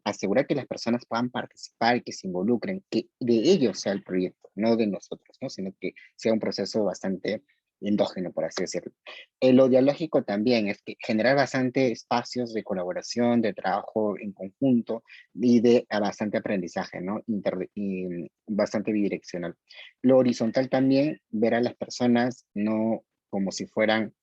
asegurar que las personas puedan participar y que se involucren, que de ellos sea el proyecto, no de nosotros, ¿no? Sino que sea un proceso bastante endógeno, por así decirlo. Lo dialógico también es que generar bastante espacios de colaboración, de trabajo en conjunto y de bastante aprendizaje, ¿no? Y bastante bidireccional. Lo horizontal también, ver a las personas no como si fueran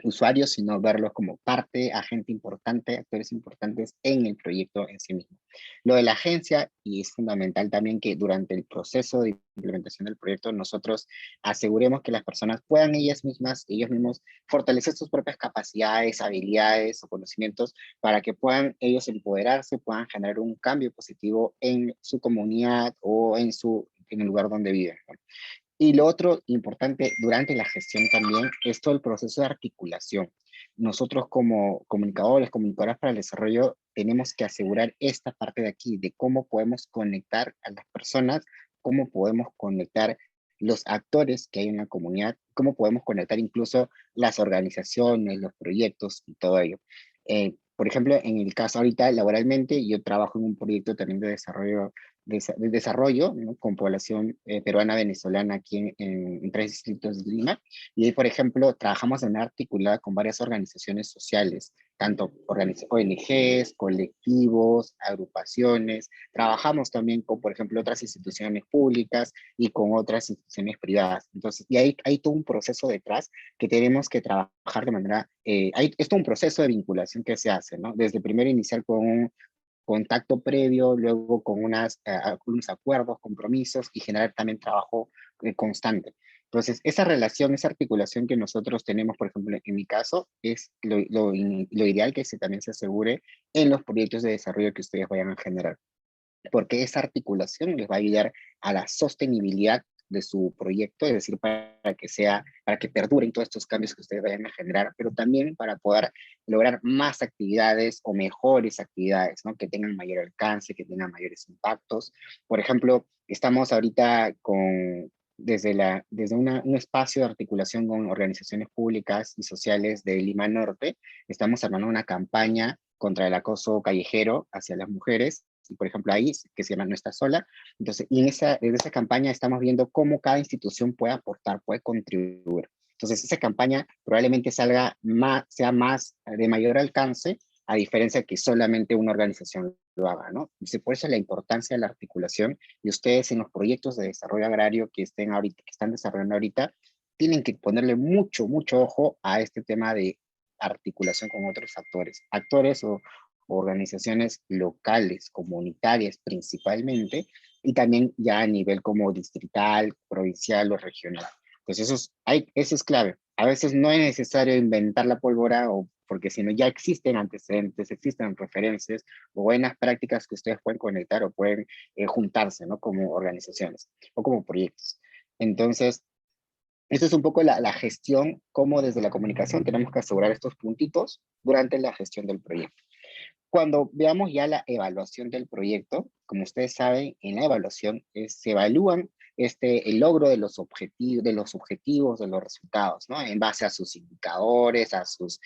usuarios, sino verlos como parte, agente importante, actores importantes en el proyecto en sí mismo. Lo de la agencia, y es fundamental también que durante el proceso de implementación del proyecto nosotros aseguremos que las personas puedan ellos mismos fortalecer sus propias capacidades, habilidades o conocimientos para que puedan ellos empoderarse, puedan generar un cambio positivo en su comunidad o en el lugar donde viven, ¿no? Y lo otro importante durante la gestión también es todo el proceso de articulación. Nosotros como comunicadoras para el desarrollo, tenemos que asegurar esta parte de aquí, de cómo podemos conectar a las personas, cómo podemos conectar los actores que hay en la comunidad, cómo podemos conectar incluso las organizaciones, los proyectos y todo ello. Por ejemplo, en el caso ahorita laboralmente, yo trabajo en un proyecto también de desarrollo, ¿no? Con población peruana venezolana aquí en 3 distritos de Lima. Y ahí, por ejemplo, trabajamos de manera articulada con varias organizaciones sociales, tanto ONGs, colectivos, agrupaciones. Trabajamos también con, por ejemplo, otras instituciones públicas y con otras instituciones privadas. Entonces, y hay todo un proceso detrás que tenemos que trabajar de manera, es todo un proceso de vinculación que se hace, ¿no? Desde primero iniciar con un contacto previo, luego con unos acuerdos, compromisos y generar también trabajo constante. Entonces, esa relación, esa articulación que nosotros tenemos, por ejemplo, en mi caso, es lo ideal que también se asegure en los proyectos de desarrollo que ustedes vayan a generar, porque esa articulación les va a ayudar a la sostenibilidad de su proyecto, es decir, para que perduren todos estos cambios que ustedes vayan a generar, pero también para poder lograr más actividades o mejores actividades, ¿no? Que tengan mayor alcance, que tengan mayores impactos. Por ejemplo, estamos ahorita desde un espacio de articulación con organizaciones públicas y sociales de Lima Norte, estamos armando una campaña contra el acoso callejero hacia las mujeres, y por ejemplo ahí, que se llama No Estás Sola. Entonces, en esa campaña estamos viendo cómo cada institución puede aportar, puede contribuir. Entonces, esa campaña probablemente salga más, sea más de mayor alcance, a diferencia de que solamente una organización lo haga, ¿no? Entonces, por eso la importancia de la articulación, y ustedes en los proyectos de desarrollo agrario que estén ahorita, que están desarrollando ahorita, tienen que ponerle mucho, mucho ojo a este tema de articulación con otros actores, actores o organizaciones locales, comunitarias principalmente, y también ya a nivel como distrital, provincial o regional. Entonces eso es clave. A veces no es necesario inventar la pólvora o porque si no ya existen antecedentes, existen referencias o buenas prácticas que ustedes pueden conectar o pueden juntarse, ¿no? Como organizaciones o como proyectos. Entonces, esto es un poco la gestión, cómo desde la comunicación tenemos que asegurar estos puntitos durante la gestión del proyecto. Cuando veamos ya la evaluación del proyecto, como ustedes saben, en la evaluación se evalúan el logro de los objetivos, de los resultados, ¿no? En base a sus indicadores, a sus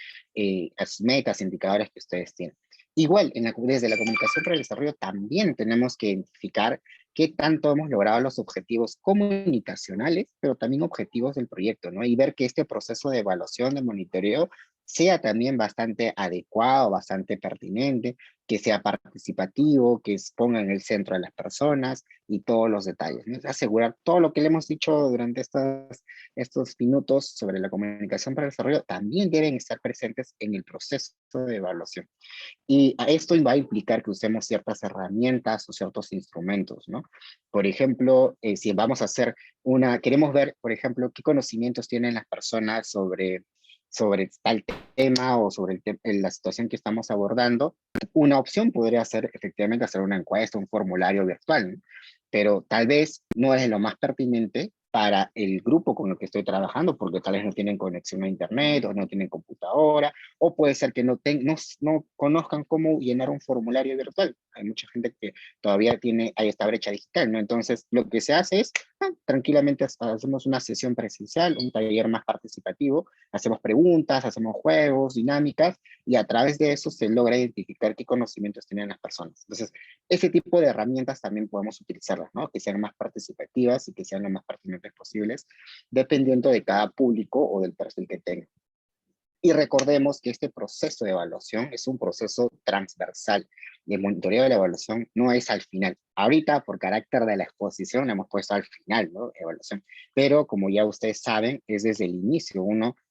metas, indicadores que ustedes tienen. Igual, desde la comunicación para el desarrollo también tenemos que identificar qué tanto hemos logrado los objetivos comunicacionales, pero también objetivos del proyecto, ¿no? Y ver que este proceso de evaluación, de monitoreo, sea también bastante adecuado, bastante pertinente, que sea participativo, que ponga en el centro a las personas y todos los detalles, ¿no? Asegurar todo lo que le hemos dicho durante estos minutos sobre la comunicación para el desarrollo también deben estar presentes en el proceso de evaluación. Y esto va a implicar que usemos ciertas herramientas o ciertos instrumentos, ¿no? Por ejemplo, si vamos a hacer queremos ver, por ejemplo, qué conocimientos tienen las personas sobre tal tema o sobre la situación que estamos abordando. Una opción podría ser efectivamente hacer una encuesta, un formulario virtual, ¿no? Pero tal vez no es lo más pertinente para el grupo con el que estoy trabajando, porque tal vez no tienen conexión a internet o no tienen computadora, o puede ser que no conozcan cómo llenar un formulario virtual. Hay mucha gente que todavía hay esta brecha digital, ¿no? Entonces, lo que se hace es, tranquilamente hacemos una sesión presencial, un taller más participativo, hacemos preguntas, hacemos juegos, dinámicas, y a través de eso se logra identificar qué conocimientos tienen las personas. Entonces, ese tipo de herramientas también podemos utilizarlas, ¿no? Que sean más participativas y que sean lo más pertinentes posibles, dependiendo de cada público o del perfil que tenga. Y recordemos que este proceso de evaluación es un proceso transversal. El monitoreo de la evaluación no es al final. Ahorita, por carácter de la exposición, la hemos puesto al final, ¿no? Evaluación. Pero como ya ustedes saben, es desde el inicio.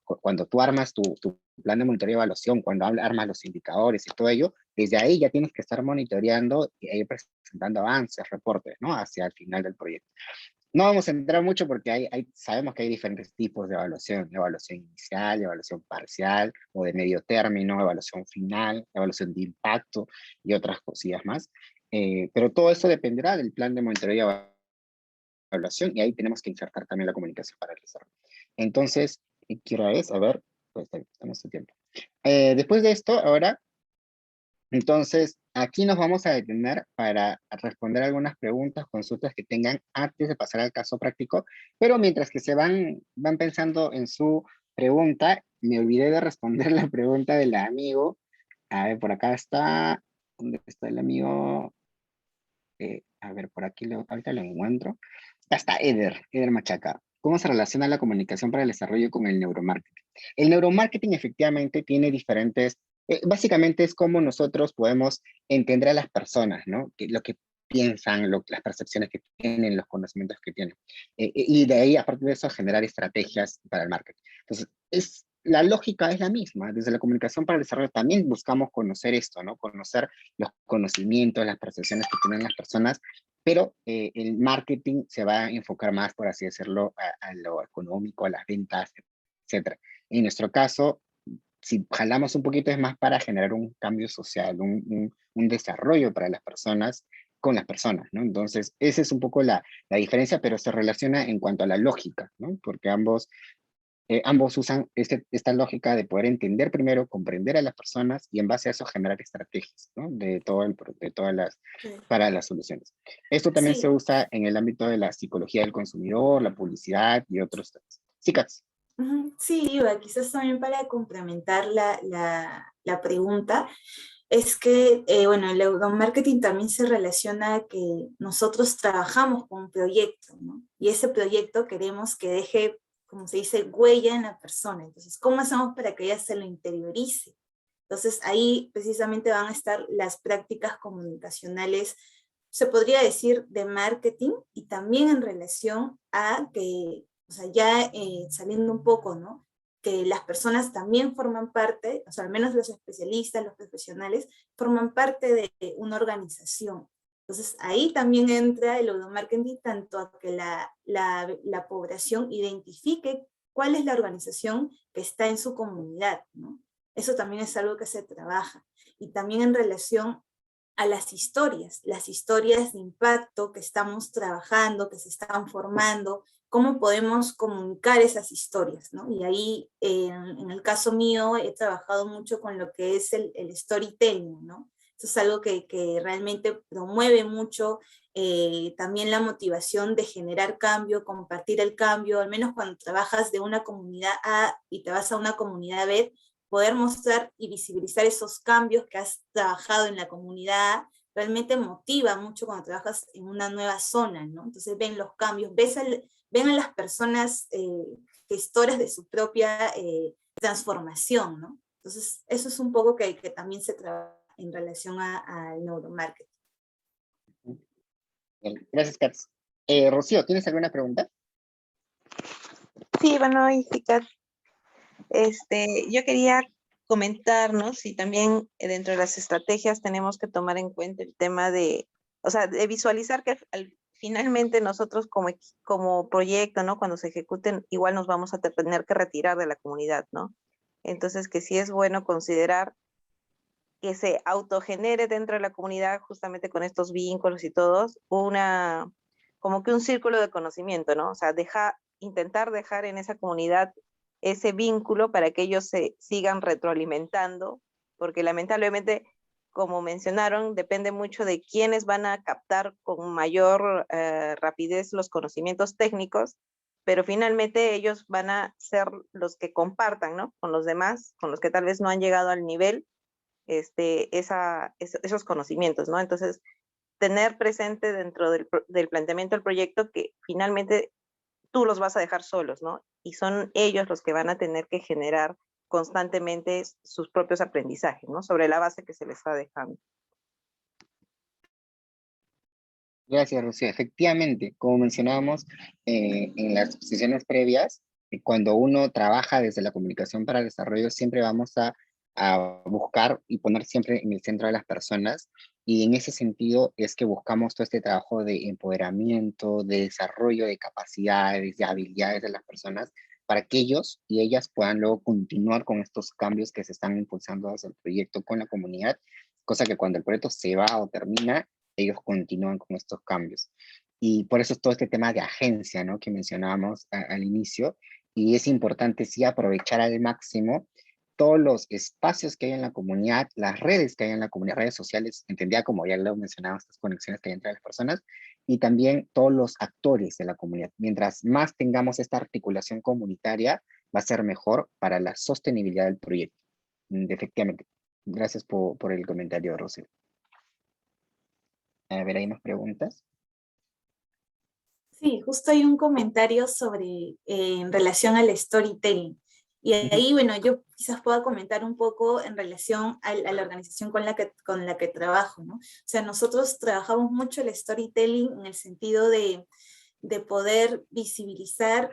Cuando tú armas tu plan de monitoreo y evaluación, cuando armas los indicadores y todo ello, desde ahí ya tienes que estar monitoreando y presentando avances, reportes, ¿no? Hacia el final del proyecto. No vamos a entrar mucho porque sabemos que hay diferentes tipos de evaluación inicial, evaluación parcial o de medio término, evaluación final, evaluación de impacto y otras cosillas más. Pero todo eso dependerá del plan de monitoreo y evaluación y ahí tenemos que insertar también la comunicación para el desarrollo. Entonces, ¿qué hora es? A ver, pues estamos en tiempo. Después de esto, ahora entonces, aquí nos vamos a detener para responder algunas preguntas, consultas que tengan antes de pasar al caso práctico, pero mientras que se van pensando en su pregunta, me olvidé de responder la pregunta del amigo. A ver, por acá está, ¿dónde está el amigo? A ver, por aquí ahorita lo encuentro. Ya está, Eder Machaca. ¿Cómo se relaciona la comunicación para el desarrollo con el neuromarketing? El neuromarketing efectivamente tiene básicamente es cómo nosotros podemos entender a las personas, ¿no? Lo que piensan, las percepciones que tienen, los conocimientos que tienen. Y de ahí, a partir de eso, generar estrategias para el marketing. Entonces, la lógica es la misma. Desde la comunicación para el desarrollo también buscamos conocer esto, ¿no? Conocer los conocimientos, las percepciones que tienen las personas, pero el marketing se va a enfocar más, por así decirlo, a lo económico, a las ventas, etcétera. En nuestro caso, si jalamos un poquito es más para generar un cambio social, un desarrollo para las personas con las personas, ¿no? Entonces, esa es un poco la diferencia, pero se relaciona en cuanto a la lógica, ¿no? Porque ambos usan esta lógica de poder entender primero, comprender a las personas y en base a eso generar estrategias, ¿no? Sí. Para las soluciones. Esto también se Sí. usa en el ámbito de la psicología del consumidor, la publicidad y otros temas. Sí, Katz. Sí, Iva, quizás también para complementar la pregunta, es que, bueno, el neuromarketing también se relaciona a que nosotros trabajamos con un proyecto, ¿no? Y ese proyecto queremos que deje como se dice, huella en la persona. Entonces, ¿cómo hacemos para que ella se lo interiorice? Entonces, ahí precisamente van a estar las prácticas comunicacionales, se podría decir, de marketing, y también en relación a que, o sea, ya saliendo un poco, ¿no? Que las personas también forman parte, o sea, al menos los especialistas, los profesionales, forman parte de una organización. Entonces, ahí también entra el neuromarketing, tanto a que la población identifique cuál es la organización que está en su comunidad, ¿no? Eso también es algo que se trabaja. Y también en relación a las historias de impacto que estamos trabajando, que se están formando, cómo podemos comunicar esas historias, ¿no? Y ahí, en el caso mío, he trabajado mucho con lo que es el storytelling, ¿no? Eso es algo que realmente promueve mucho también la motivación de generar cambio, compartir el cambio, al menos cuando trabajas de una comunidad A y te vas a una comunidad B, poder mostrar y visibilizar esos cambios que has trabajado en la comunidad, realmente motiva mucho cuando trabajas en una nueva zona, ¿no? Entonces ven los cambios, ven a las personas gestoras de su propia transformación, ¿no? Entonces eso es un poco que también se trabaja en relación al neuromarketing. Bien, gracias, Katz. Rocío, ¿tienes alguna pregunta? Sí, bueno, Jessica, yo quería comentarnos y también dentro de las estrategias tenemos que tomar en cuenta el tema de, o sea, de visualizar que finalmente nosotros como proyecto, ¿no? Cuando se ejecuten, igual nos vamos a tener que retirar de la comunidad, ¿no? Entonces, que sí es bueno considerar que se autogenere dentro de la comunidad, justamente con estos vínculos y todos, como que un círculo de conocimiento, ¿no? O sea, intentar dejar en esa comunidad ese vínculo para que ellos se sigan retroalimentando, porque lamentablemente, como mencionaron, depende mucho de quiénes van a captar con mayor rapidez los conocimientos técnicos, pero finalmente ellos van a ser los que compartan, ¿no? Con los demás, con los que tal vez no han llegado al nivel, esos conocimientos, ¿no? Entonces, tener presente dentro del planteamiento del proyecto que finalmente tú los vas a dejar solos, ¿no? Y son ellos los que van a tener que generar constantemente sus propios aprendizajes, ¿no? Sobre la base que se les está dejando. Gracias, Rocío. Efectivamente, como mencionábamos en las sesiones previas, cuando uno trabaja desde la comunicación para el desarrollo, siempre vamos a buscar y poner siempre en el centro de las personas. Y en ese sentido es que buscamos todo este trabajo de empoderamiento, de desarrollo de capacidades, de habilidades de las personas, para que ellos y ellas puedan luego continuar con estos cambios que se están impulsando hacia el proyecto con la comunidad, cosa que cuando el proyecto se va o termina, ellos continúan con estos cambios. Y por eso es todo este tema de agencia, ¿no? Que mencionábamos al inicio, y es importante sí aprovechar al máximo todos los espacios que hay en la comunidad, las redes que hay en la comunidad, redes sociales, entendía como ya lo mencionaba, estas conexiones que hay entre las personas, y también todos los actores de la comunidad. Mientras más tengamos esta articulación comunitaria, va a ser mejor para la sostenibilidad del proyecto. Efectivamente. Gracias por el comentario, Rosy. A ver, ¿hay más preguntas? Sí, justo hay un comentario sobre, en relación al storytelling. Y ahí, bueno, yo quizás pueda comentar un poco en relación a la organización con la que trabajo, ¿no? O sea, nosotros trabajamos mucho el storytelling en el sentido de poder visibilizar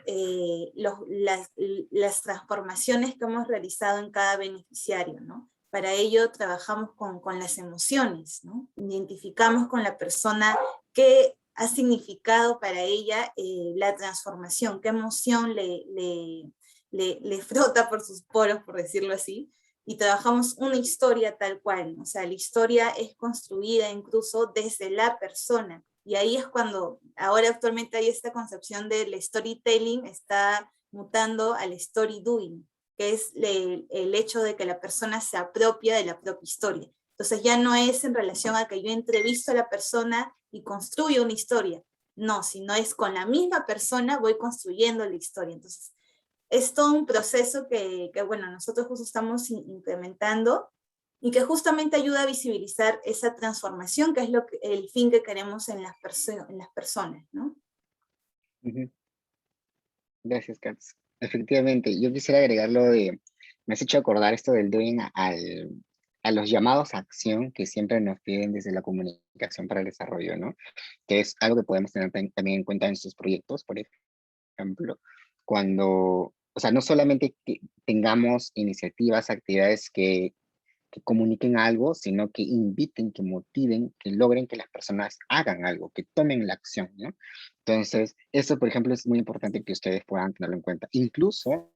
las transformaciones que hemos realizado en cada beneficiario, ¿no? Para ello trabajamos con las emociones, ¿no? Identificamos con la persona qué ha significado para ella la transformación, qué emoción le frota por sus poros, por decirlo así, y trabajamos una historia tal cual, ¿no? O sea, la historia es construida incluso desde la persona, y ahí es cuando ahora actualmente hay esta concepción del storytelling, está mutando al story doing, que es el hecho de que la persona se apropia de la propia historia. Entonces ya no es en relación a que yo entrevisto a la persona y construyo una historia, no, sino es con la misma persona voy construyendo la historia. Entonces es todo un proceso que bueno, nosotros justo estamos implementando y que justamente ayuda a visibilizar esa transformación, que es el fin que queremos en las personas, ¿no? Gracias, Katz. efectivamente, yo quisiera agregar lo de, me has hecho acordar esto del doing a los llamados a acción que siempre nos piden desde la comunicación para el desarrollo, ¿no? Que es algo que podemos tener también en cuenta en sus proyectos, por ejemplo, cuando, o sea, no solamente que tengamos iniciativas, actividades que comuniquen algo, sino que inviten, que motiven, que logren que las personas hagan algo, que tomen la acción, ¿no? Entonces, eso, por ejemplo, es muy importante que ustedes puedan tenerlo en cuenta. Incluso,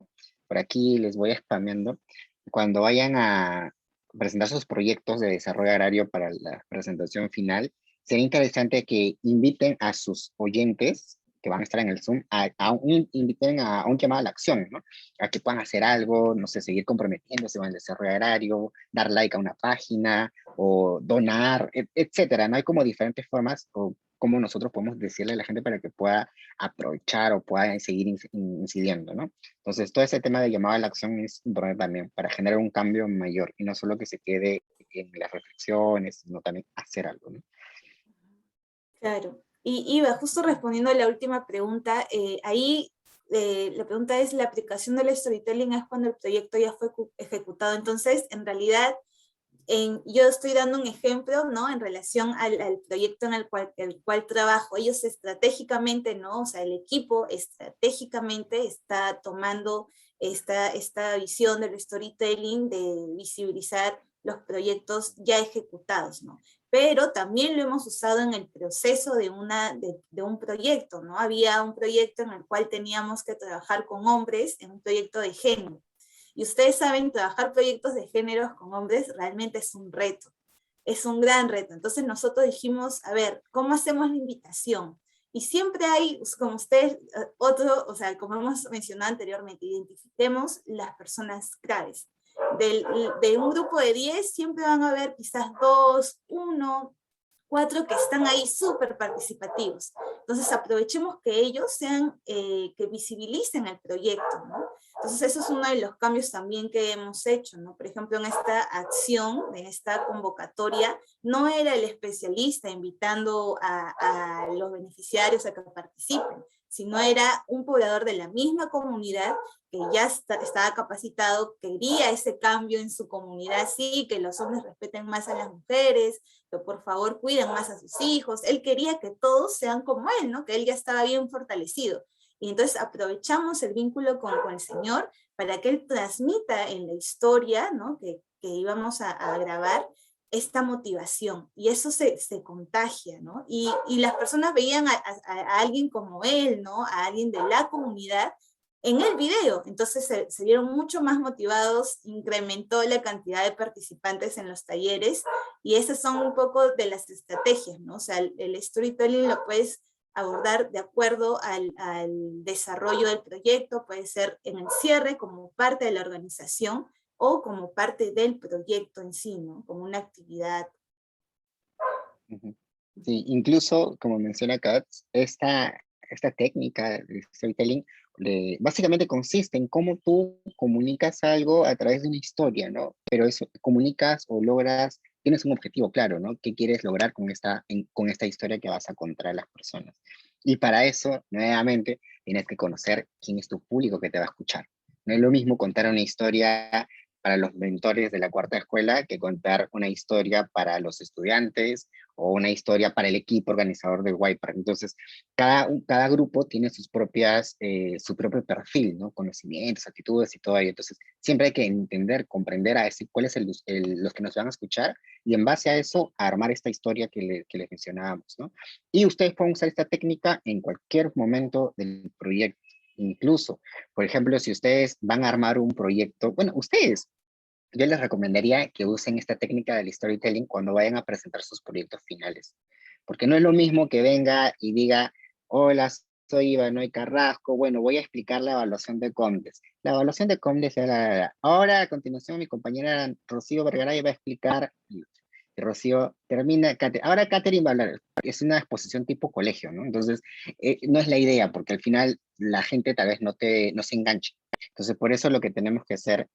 por aquí les voy spameando, cuando vayan a presentar sus proyectos de desarrollo agrario para la presentación final, sería interesante que inviten a sus oyentes que van a estar en el Zoom, inviten a un llamado a la acción, ¿no? A que puedan hacer algo, no sé, seguir comprometiéndose con el desarrollo agrario, dar like a una página o donar, etcétera. No hay como diferentes formas o cómo nosotros podemos decirle a la gente para que pueda aprovechar o pueda seguir incidiendo, ¿no? Entonces, todo ese tema de llamado a la acción es importante también para generar un cambio mayor y no solo que se quede en las reflexiones, sino también hacer algo, ¿no? Claro. Y Iba, justo respondiendo a la última pregunta, la pregunta es, ¿la aplicación del storytelling es cuando el proyecto ya fue ejecutado? Entonces, en realidad, yo estoy dando un ejemplo, ¿no? En relación al proyecto en el cual trabajo. Ellos estratégicamente, ¿no? O sea, el equipo estratégicamente está tomando esta visión del storytelling de visibilizar los proyectos ya ejecutados, ¿no? Pero también lo hemos usado en el proceso de un proyecto, ¿no? Había un proyecto en el cual teníamos que trabajar con hombres en un proyecto de género. Y ustedes saben, trabajar proyectos de géneros con hombres realmente es un reto, es un gran reto. Entonces nosotros dijimos, a ver, ¿cómo hacemos la invitación? Y siempre hay, como ustedes, o sea, como hemos mencionado anteriormente, identifiquemos las personas claves. De un grupo de 10 siempre van a haber quizás 2, 1, 4 que están ahí súper participativos. Entonces aprovechemos que ellos sean, que visibilicen el proyecto, ¿no? Entonces eso es uno de los cambios también que hemos hecho, ¿no? Por ejemplo, en esta acción, en esta convocatoria, no era el especialista invitando a los beneficiarios a que participen, sino era un poblador de la misma comunidad que ya estaba capacitado, quería ese cambio en su comunidad, sí, que los hombres respeten más a las mujeres, que por favor cuiden más a sus hijos. Él quería que todos sean como él, ¿no? Que él ya estaba bien fortalecido. Y entonces aprovechamos el vínculo con el Señor para que Él transmita en la historia, ¿no? Que íbamos a grabar esta motivación. Y eso se contagia, ¿no? Y las personas veían a alguien como Él, ¿no? A alguien de la comunidad en el video. Entonces se vieron mucho más motivados, incrementó la cantidad de participantes en los talleres y esas son un poco de las estrategias, ¿no? O sea, el storytelling lo puedes abordar de acuerdo al desarrollo del proyecto, puede ser en el cierre como parte de la organización o como parte del proyecto en sí, ¿no? Como una actividad. Ujú. Sí, incluso, como menciona Katz, esta técnica de storytelling básicamente consiste en cómo tú comunicas algo a través de una historia, ¿no? Pero eso, comunicas o logras, tienes un objetivo claro, ¿no? ¿Qué quieres lograr con esta historia que vas a contar a las personas? Y para eso, nuevamente, tienes que conocer quién es tu público que te va a escuchar. No es lo mismo contar una historia para los mentores de la cuarta escuela que contar una historia para los estudiantes o una historia para el equipo organizador del Wiper. Entonces, cada grupo tiene su propio perfil, ¿no? Conocimientos, actitudes y todo ello. Entonces, siempre hay que entender, comprender a decir cuáles son los que nos van a escuchar y en base a eso, armar esta historia que les mencionábamos, ¿no? Y ustedes pueden usar esta técnica en cualquier momento del proyecto. Incluso, por ejemplo, si ustedes van a armar un proyecto, bueno, yo les recomendaría que usen esta técnica del storytelling cuando vayan a presentar sus proyectos finales. Porque no es lo mismo que venga y diga, hola, soy Ivanoy Carrasco, bueno, voy a explicar la evaluación de COMDES. La evaluación de COMDES, ahora a continuación mi compañera Rocío Vergaray va a explicar, y Rocío termina, ahora Catherine va a hablar, es una exposición tipo colegio, ¿no? Entonces, no es la idea, porque al final la gente tal vez no se enganche. Entonces, por eso lo que tenemos que hacer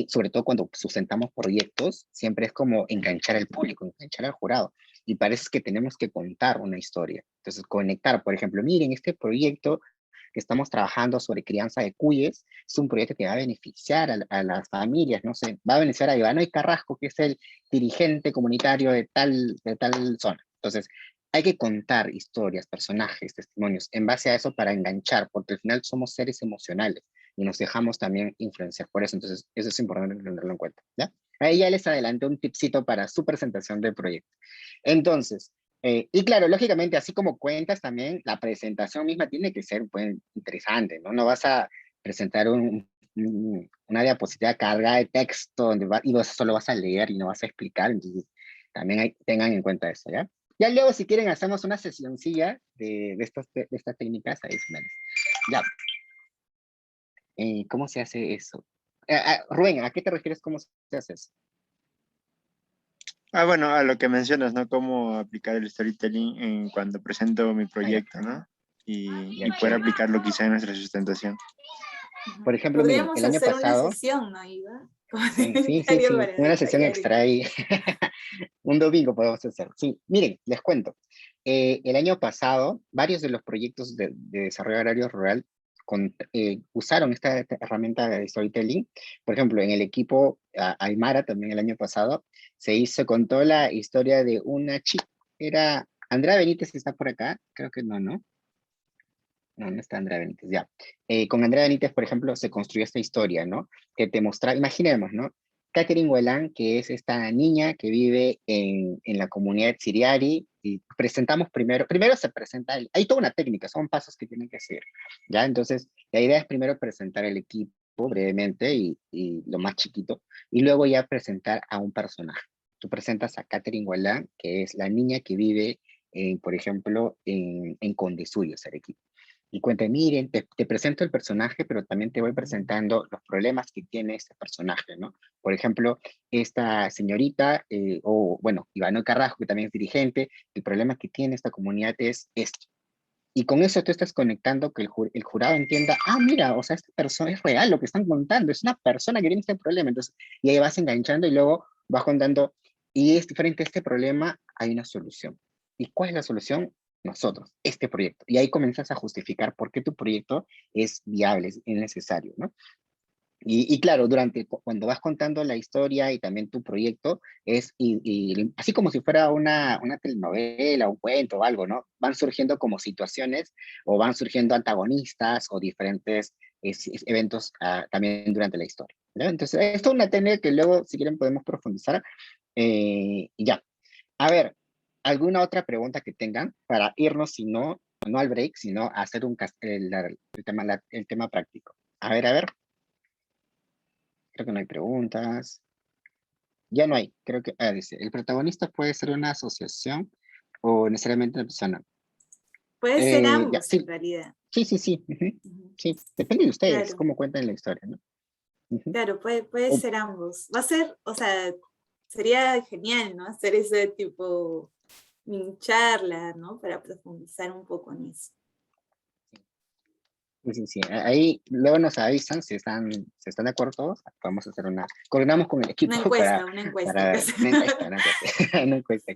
sobre todo cuando sustentamos proyectos, siempre es como enganchar al público, enganchar al jurado. Y parece que tenemos que contar una historia. Entonces, conectar, por ejemplo, miren, este proyecto que estamos trabajando sobre crianza de cuyes, es un proyecto que va a beneficiar a las familias, no sé, va a beneficiar a Ivanoy Carrasco, que es el dirigente comunitario de tal zona. Entonces, hay que contar historias, personajes, testimonios, en base a eso para enganchar, porque al final somos seres emocionales y nos dejamos también influenciar por eso. Entonces, eso es importante tenerlo en cuenta, ¿ya? Ahí ya les adelanté un tipcito para su presentación del proyecto. Entonces, y claro, lógicamente, así como cuentas también, la presentación misma tiene que ser pues, interesante, ¿no? No vas a presentar una diapositiva cargada de texto donde y vos solo vas a leer y no vas a explicar, entonces también tengan en cuenta eso, ¿ya? Ya luego, si quieren, hacemos una sesioncilla de estas técnicas adicionales. Ya. ¿Cómo se hace eso? Rubén, ¿a qué te refieres cómo se hace eso? Bueno, a lo que mencionas, ¿no? Cómo aplicar el storytelling cuando presento mi proyecto, ¿no? Y poder aplicarlo quizá en nuestra sustentación. Por ejemplo, miren, Podríamos el año hacer pasado... una sesión, ¿no, Iva? Sí, una sesión extra ahí. Un domingo podemos hacer. Sí, miren, les cuento. El año pasado, varios de los proyectos de desarrollo agrario rural usaron esta herramienta de storytelling. Por ejemplo, en el equipo Aymara, también el año pasado, contó la historia de una chica. Era Andrea Benítez, está por acá. Creo que no, ¿no? No, no está Andrea Benítez, ya. Con Andrea Benítez, por ejemplo, se construyó esta historia, ¿no? Que te mostraba, imaginemos, ¿no? Catherine Huelán, que es esta niña que vive en la comunidad Siriari, y presentamos primero se presenta, hay toda una técnica, son pasos que tienen que seguir, ¿ya? Entonces, la idea es primero presentar el equipo brevemente y lo más chiquito, y luego ya presentar a un personaje. Tú presentas a Catherine Huelán, que es la niña que vive, por ejemplo, en Condesuyos, Arequipa. Y cuenta, miren, te presento el personaje, pero también te voy presentando los problemas que tiene este personaje, ¿no? Por ejemplo, esta señorita, bueno, Ivano Carrasco, que también es dirigente, el problema que tiene esta comunidad es esto. Y con eso tú estás conectando que el jurado entienda, mira, o sea, esta persona es real, lo que están contando, es una persona que tiene este problema. Entonces, y ahí vas enganchando y luego vas contando, y frente a este problema hay una solución. ¿Y cuál es la solución? Nosotros, este proyecto. Y ahí comienzas a justificar por qué tu proyecto es viable, es necesario, ¿no? Y claro, cuando vas contando la historia y también tu proyecto, así como si fuera una telenovela, un cuento o algo, ¿no? Van surgiendo como situaciones o van surgiendo antagonistas o diferentes eventos también durante la historia, ¿no? Entonces, esto es una técnica que luego, si quieren, podemos profundizar. Y ya. A ver, ¿alguna otra pregunta que tengan para irnos, si no, no al break, sino a hacer el tema práctico? A ver. Creo que no hay preguntas. Ya no hay. Creo que, dice, el protagonista puede ser una asociación o necesariamente una persona. Puede ser Ya, ambos, en sí, realidad. sí. Ujú. Sí, depende de ustedes, Claro, cómo cuentan la historia, ¿no? claro, puede O- ser ambos. Va a ser, o sea, sería genial, ¿no? Hacer ese tipo charla, ¿no? Para profundizar un poco en eso. sí. Ahí luego nos avisan si están de acuerdo todos. Podemos hacer coordinamos con el equipo Una para, encuesta, una encuesta. para una encuesta, una encuesta.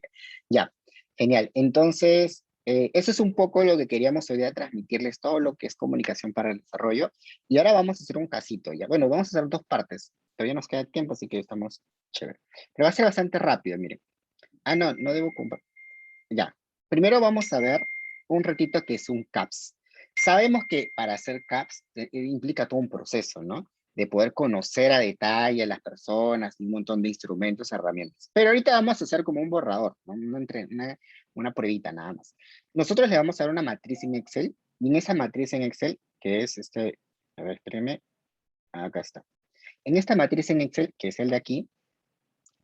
Ya, genial. Entonces, eso es un poco lo que queríamos hoy día transmitirles, todo lo que es comunicación para el desarrollo. Y ahora vamos a hacer un casito, ya. Bueno, vamos a hacer dos partes. Todavía nos queda tiempo, así que estamos chévere. Pero va a ser bastante rápido, miren. No debo compartir. Ya. Primero vamos a ver un ratito que es un CAPS. Sabemos que para hacer CAPS implica todo un proceso, ¿no? De poder conocer a detalle a las personas, un montón de instrumentos, herramientas. Pero ahorita vamos a hacer como un borrador, ¿no? Una pruebita nada más. Nosotros le vamos a dar una matriz en Excel, y en esa matriz en Excel, que es a ver, espérenme, acá está. En esta matriz en Excel, que es el de aquí,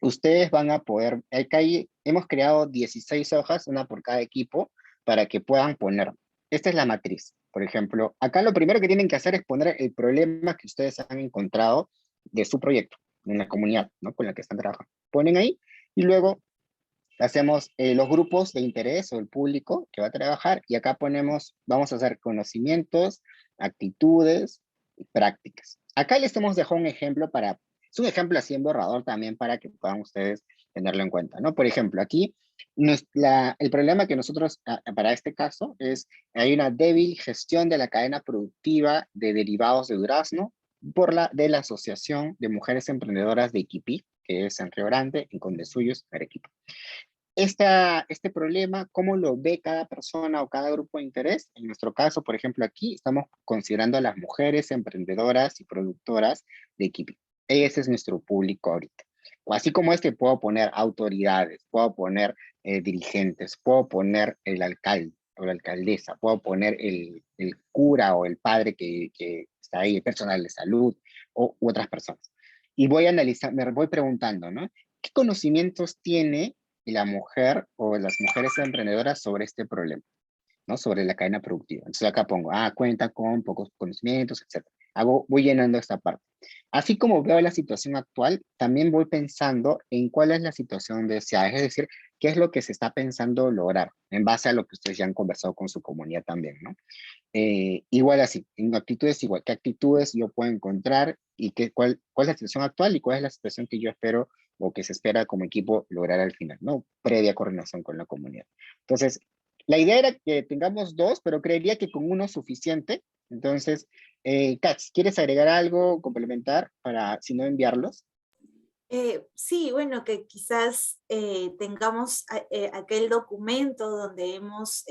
ustedes van a poder, acá hemos creado 16 hojas, una por cada equipo, para que puedan poner. Esta es la matriz. Por ejemplo, acá lo primero que tienen que hacer es poner el problema que ustedes han encontrado de su proyecto, en la comunidad, ¿no? Con la que están trabajando. Ponen ahí y luego hacemos los grupos de interés o el público que va a trabajar y acá vamos a hacer conocimientos, actitudes y prácticas. Acá les hemos dejado un ejemplo para Es un ejemplo así en borrador también para que puedan ustedes tenerlo en cuenta, ¿no? Por ejemplo, aquí el problema que nosotros, para este caso, es hay una débil gestión de la cadena productiva de derivados de durazno de la Asociación de Mujeres Emprendedoras de Iquipi, que es en Río Grande, en Condesuyos, Arequipa. Este problema, ¿cómo lo ve cada persona o cada grupo de interés? En nuestro caso, por ejemplo, aquí estamos considerando a las mujeres emprendedoras y productoras de Iquipi. Ese es nuestro público ahorita. O así como puedo poner autoridades, puedo poner dirigentes, puedo poner el alcalde o la alcaldesa, puedo poner el cura o el padre que está ahí, el personal de salud u otras personas. Y voy a analizar, me voy preguntando, ¿no? ¿Qué conocimientos tiene la mujer o las mujeres emprendedoras sobre este problema, ¿no? Sobre la cadena productiva? Entonces acá pongo, cuenta con pocos conocimientos, etc. Voy llenando esta parte. Así como veo la situación actual, también voy pensando en cuál es la situación deseada, es decir, qué es lo que se está pensando lograr, en base a lo que ustedes ya han conversado con su comunidad también, ¿no? Igual así, en actitudes igual, qué actitudes yo puedo encontrar y cuál es la situación actual y cuál es la situación que yo espero o que se espera como equipo lograr al final, ¿no? Previa coordinación con la comunidad. Entonces, la idea era que tengamos dos, pero creería que con uno es suficiente. Entonces, Katz, ¿quieres agregar algo, complementar para, si no, enviarlos? Sí, bueno, que quizás tengamos aquel documento donde hemos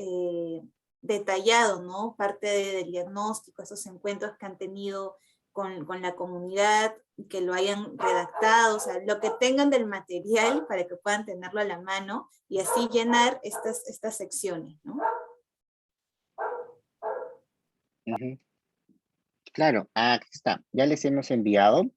detallado, ¿no? Parte del diagnóstico, esos encuentros que han tenido con la comunidad, que lo hayan redactado, o sea, lo que tengan del material para que puedan tenerlo a la mano y así llenar estas secciones, ¿no? Claro, aquí está, ya les hemos enviado.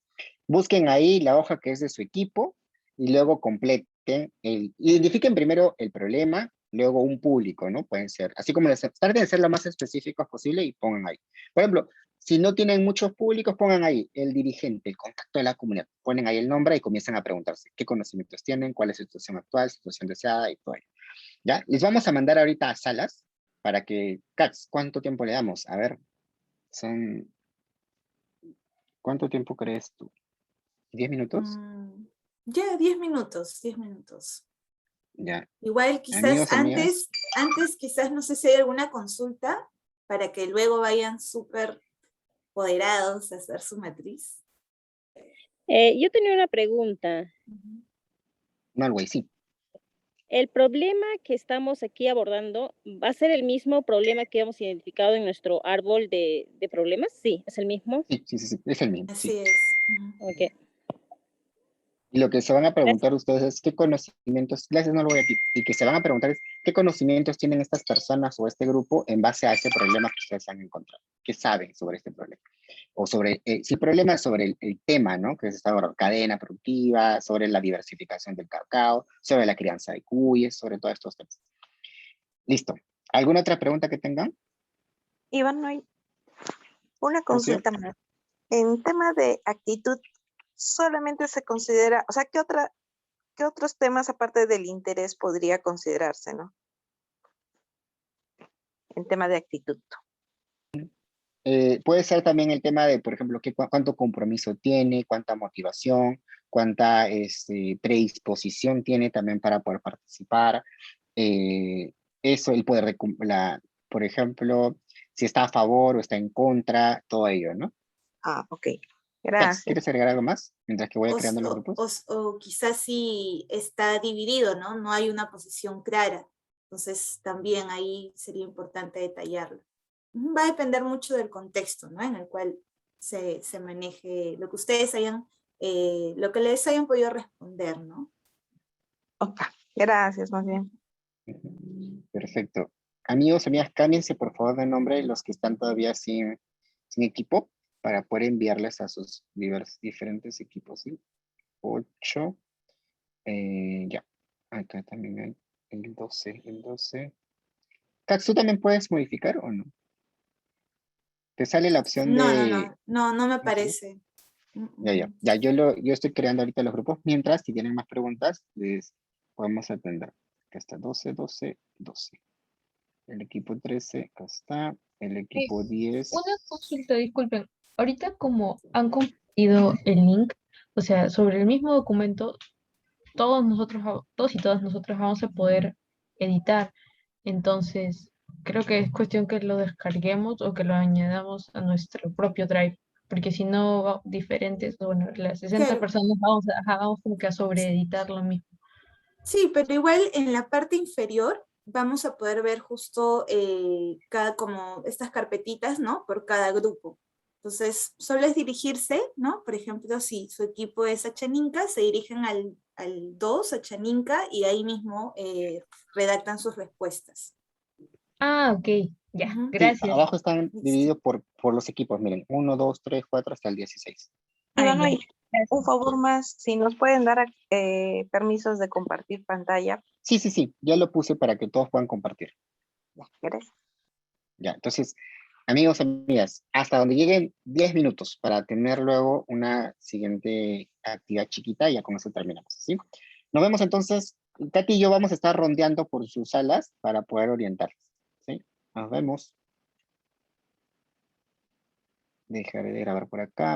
Busquen ahí la hoja que es de su equipo y luego completen, identifiquen primero el problema, luego un público, ¿no? Pueden ser, así como traten de ser lo más específicos posible y pongan ahí. Por ejemplo, si no tienen muchos públicos, pongan ahí el dirigente, el contacto de la comunidad. Ponen ahí el nombre y comienzan a preguntarse qué conocimientos tienen, cuál es su situación actual, situación deseada y todo ello. ¿Ya? Les vamos a mandar ahorita a salas para que, Katz, ¿cuánto tiempo le damos? A ver, ¿cuánto tiempo crees tú? ¿10 minutos? Ya, 10 minutos, 10 minutos. Ya. Igual quizás Amigos, amigas. antes quizás no sé si hay alguna consulta para que luego vayan súper poderados a hacer su matriz. Yo tenía una pregunta. No, güey, sí. ¿El problema que estamos aquí abordando va a ser el mismo problema que hemos identificado en nuestro árbol de problemas? Sí, ¿es el mismo? Sí, es el mismo. Así Sí. es. Ok. Y lo que se van a Gracias. preguntar ustedes es qué conocimientos, gracias, no lo voy a decir, y que se van a preguntar es qué conocimientos tienen estas personas o este grupo en base a ese problema que ustedes han encontrado. ¿Qué saben sobre este problema? O sobre, si el problema es sobre el tema, ¿no? Que es esta cadena productiva, sobre la diversificación del cacao, sobre la crianza de cuyes, sobre todos estos temas. Listo. ¿Alguna otra pregunta que tengan? Iván, no hay una Rocío. consulta más. En tema de actitud, solamente se considera, o sea, ¿qué otros temas aparte del interés podría considerarse, no? En tema de actitud. Puede ser también el tema de, por ejemplo, cuánto compromiso tiene, cuánta motivación, cuánta predisposición tiene también para poder participar. Eso, el poder por ejemplo, si está a favor o está en contra, todo ello, ¿no? Ok. Gracias. ¿Quieres agregar algo más mientras que voy creando los grupos? O quizás sí está dividido, ¿no? No hay una posición clara. Entonces también ahí sería importante detallarlo. Va a depender mucho del contexto, ¿no? En el cual se maneje lo que ustedes lo que les hayan podido responder, ¿no? Ok. Gracias, más bien. Perfecto. Amigos, amigas, cámbiense por favor de nombre los que están todavía sin equipo para poder enviarles a sus diferentes equipos, ¿sí? 8. Ya. Acá también hay el 12. Katz, ¿tú también puedes modificar o no? Te sale la opción de... No me ¿Ah, sí? parece. Ya, yo estoy creando ahorita los grupos, mientras si tienen más preguntas, les podemos atender. Acá está 12. El equipo 13, acá está. El equipo 10. Una consulta, disculpen. Ahorita como han compartido el link, O sea, sobre el mismo documento, todos y todas nosotros vamos a poder editar. Entonces, creo que es cuestión que lo descarguemos o que lo añadamos a nuestro propio Drive, porque si no, diferentes, bueno, las 60 Claro, personas vamos como que a sobreeditar lo mismo. sí, pero igual en la parte inferior vamos a poder ver justo cada, como estas carpetitas, ¿no? Por cada grupo. Entonces, solo es dirigirse, ¿no? Por ejemplo, si su equipo es Achaninka, se dirigen al 2, Achaninka, y ahí mismo redactan sus respuestas. Ah, ok, ya, Ujú. Sí, gracias. abajo están Listo. divididos por los equipos, miren, 1, 2, 3, 4 hasta el 16. Ay, Iván, ya, oye, un gracias. favor más, si nos pueden dar permisos de compartir pantalla. Sí, sí, sí, ya lo puse para que todos puedan compartir. Ya, gracias. Ya, entonces, amigos, amigas, hasta donde lleguen 10 minutos para tener luego una siguiente actividad chiquita y ya con eso terminamos, ¿sí? Nos vemos entonces, Tati y yo vamos a estar rondeando por sus salas para poder orientarles, ¿sí? Nos vemos. Dejaré de grabar por acá.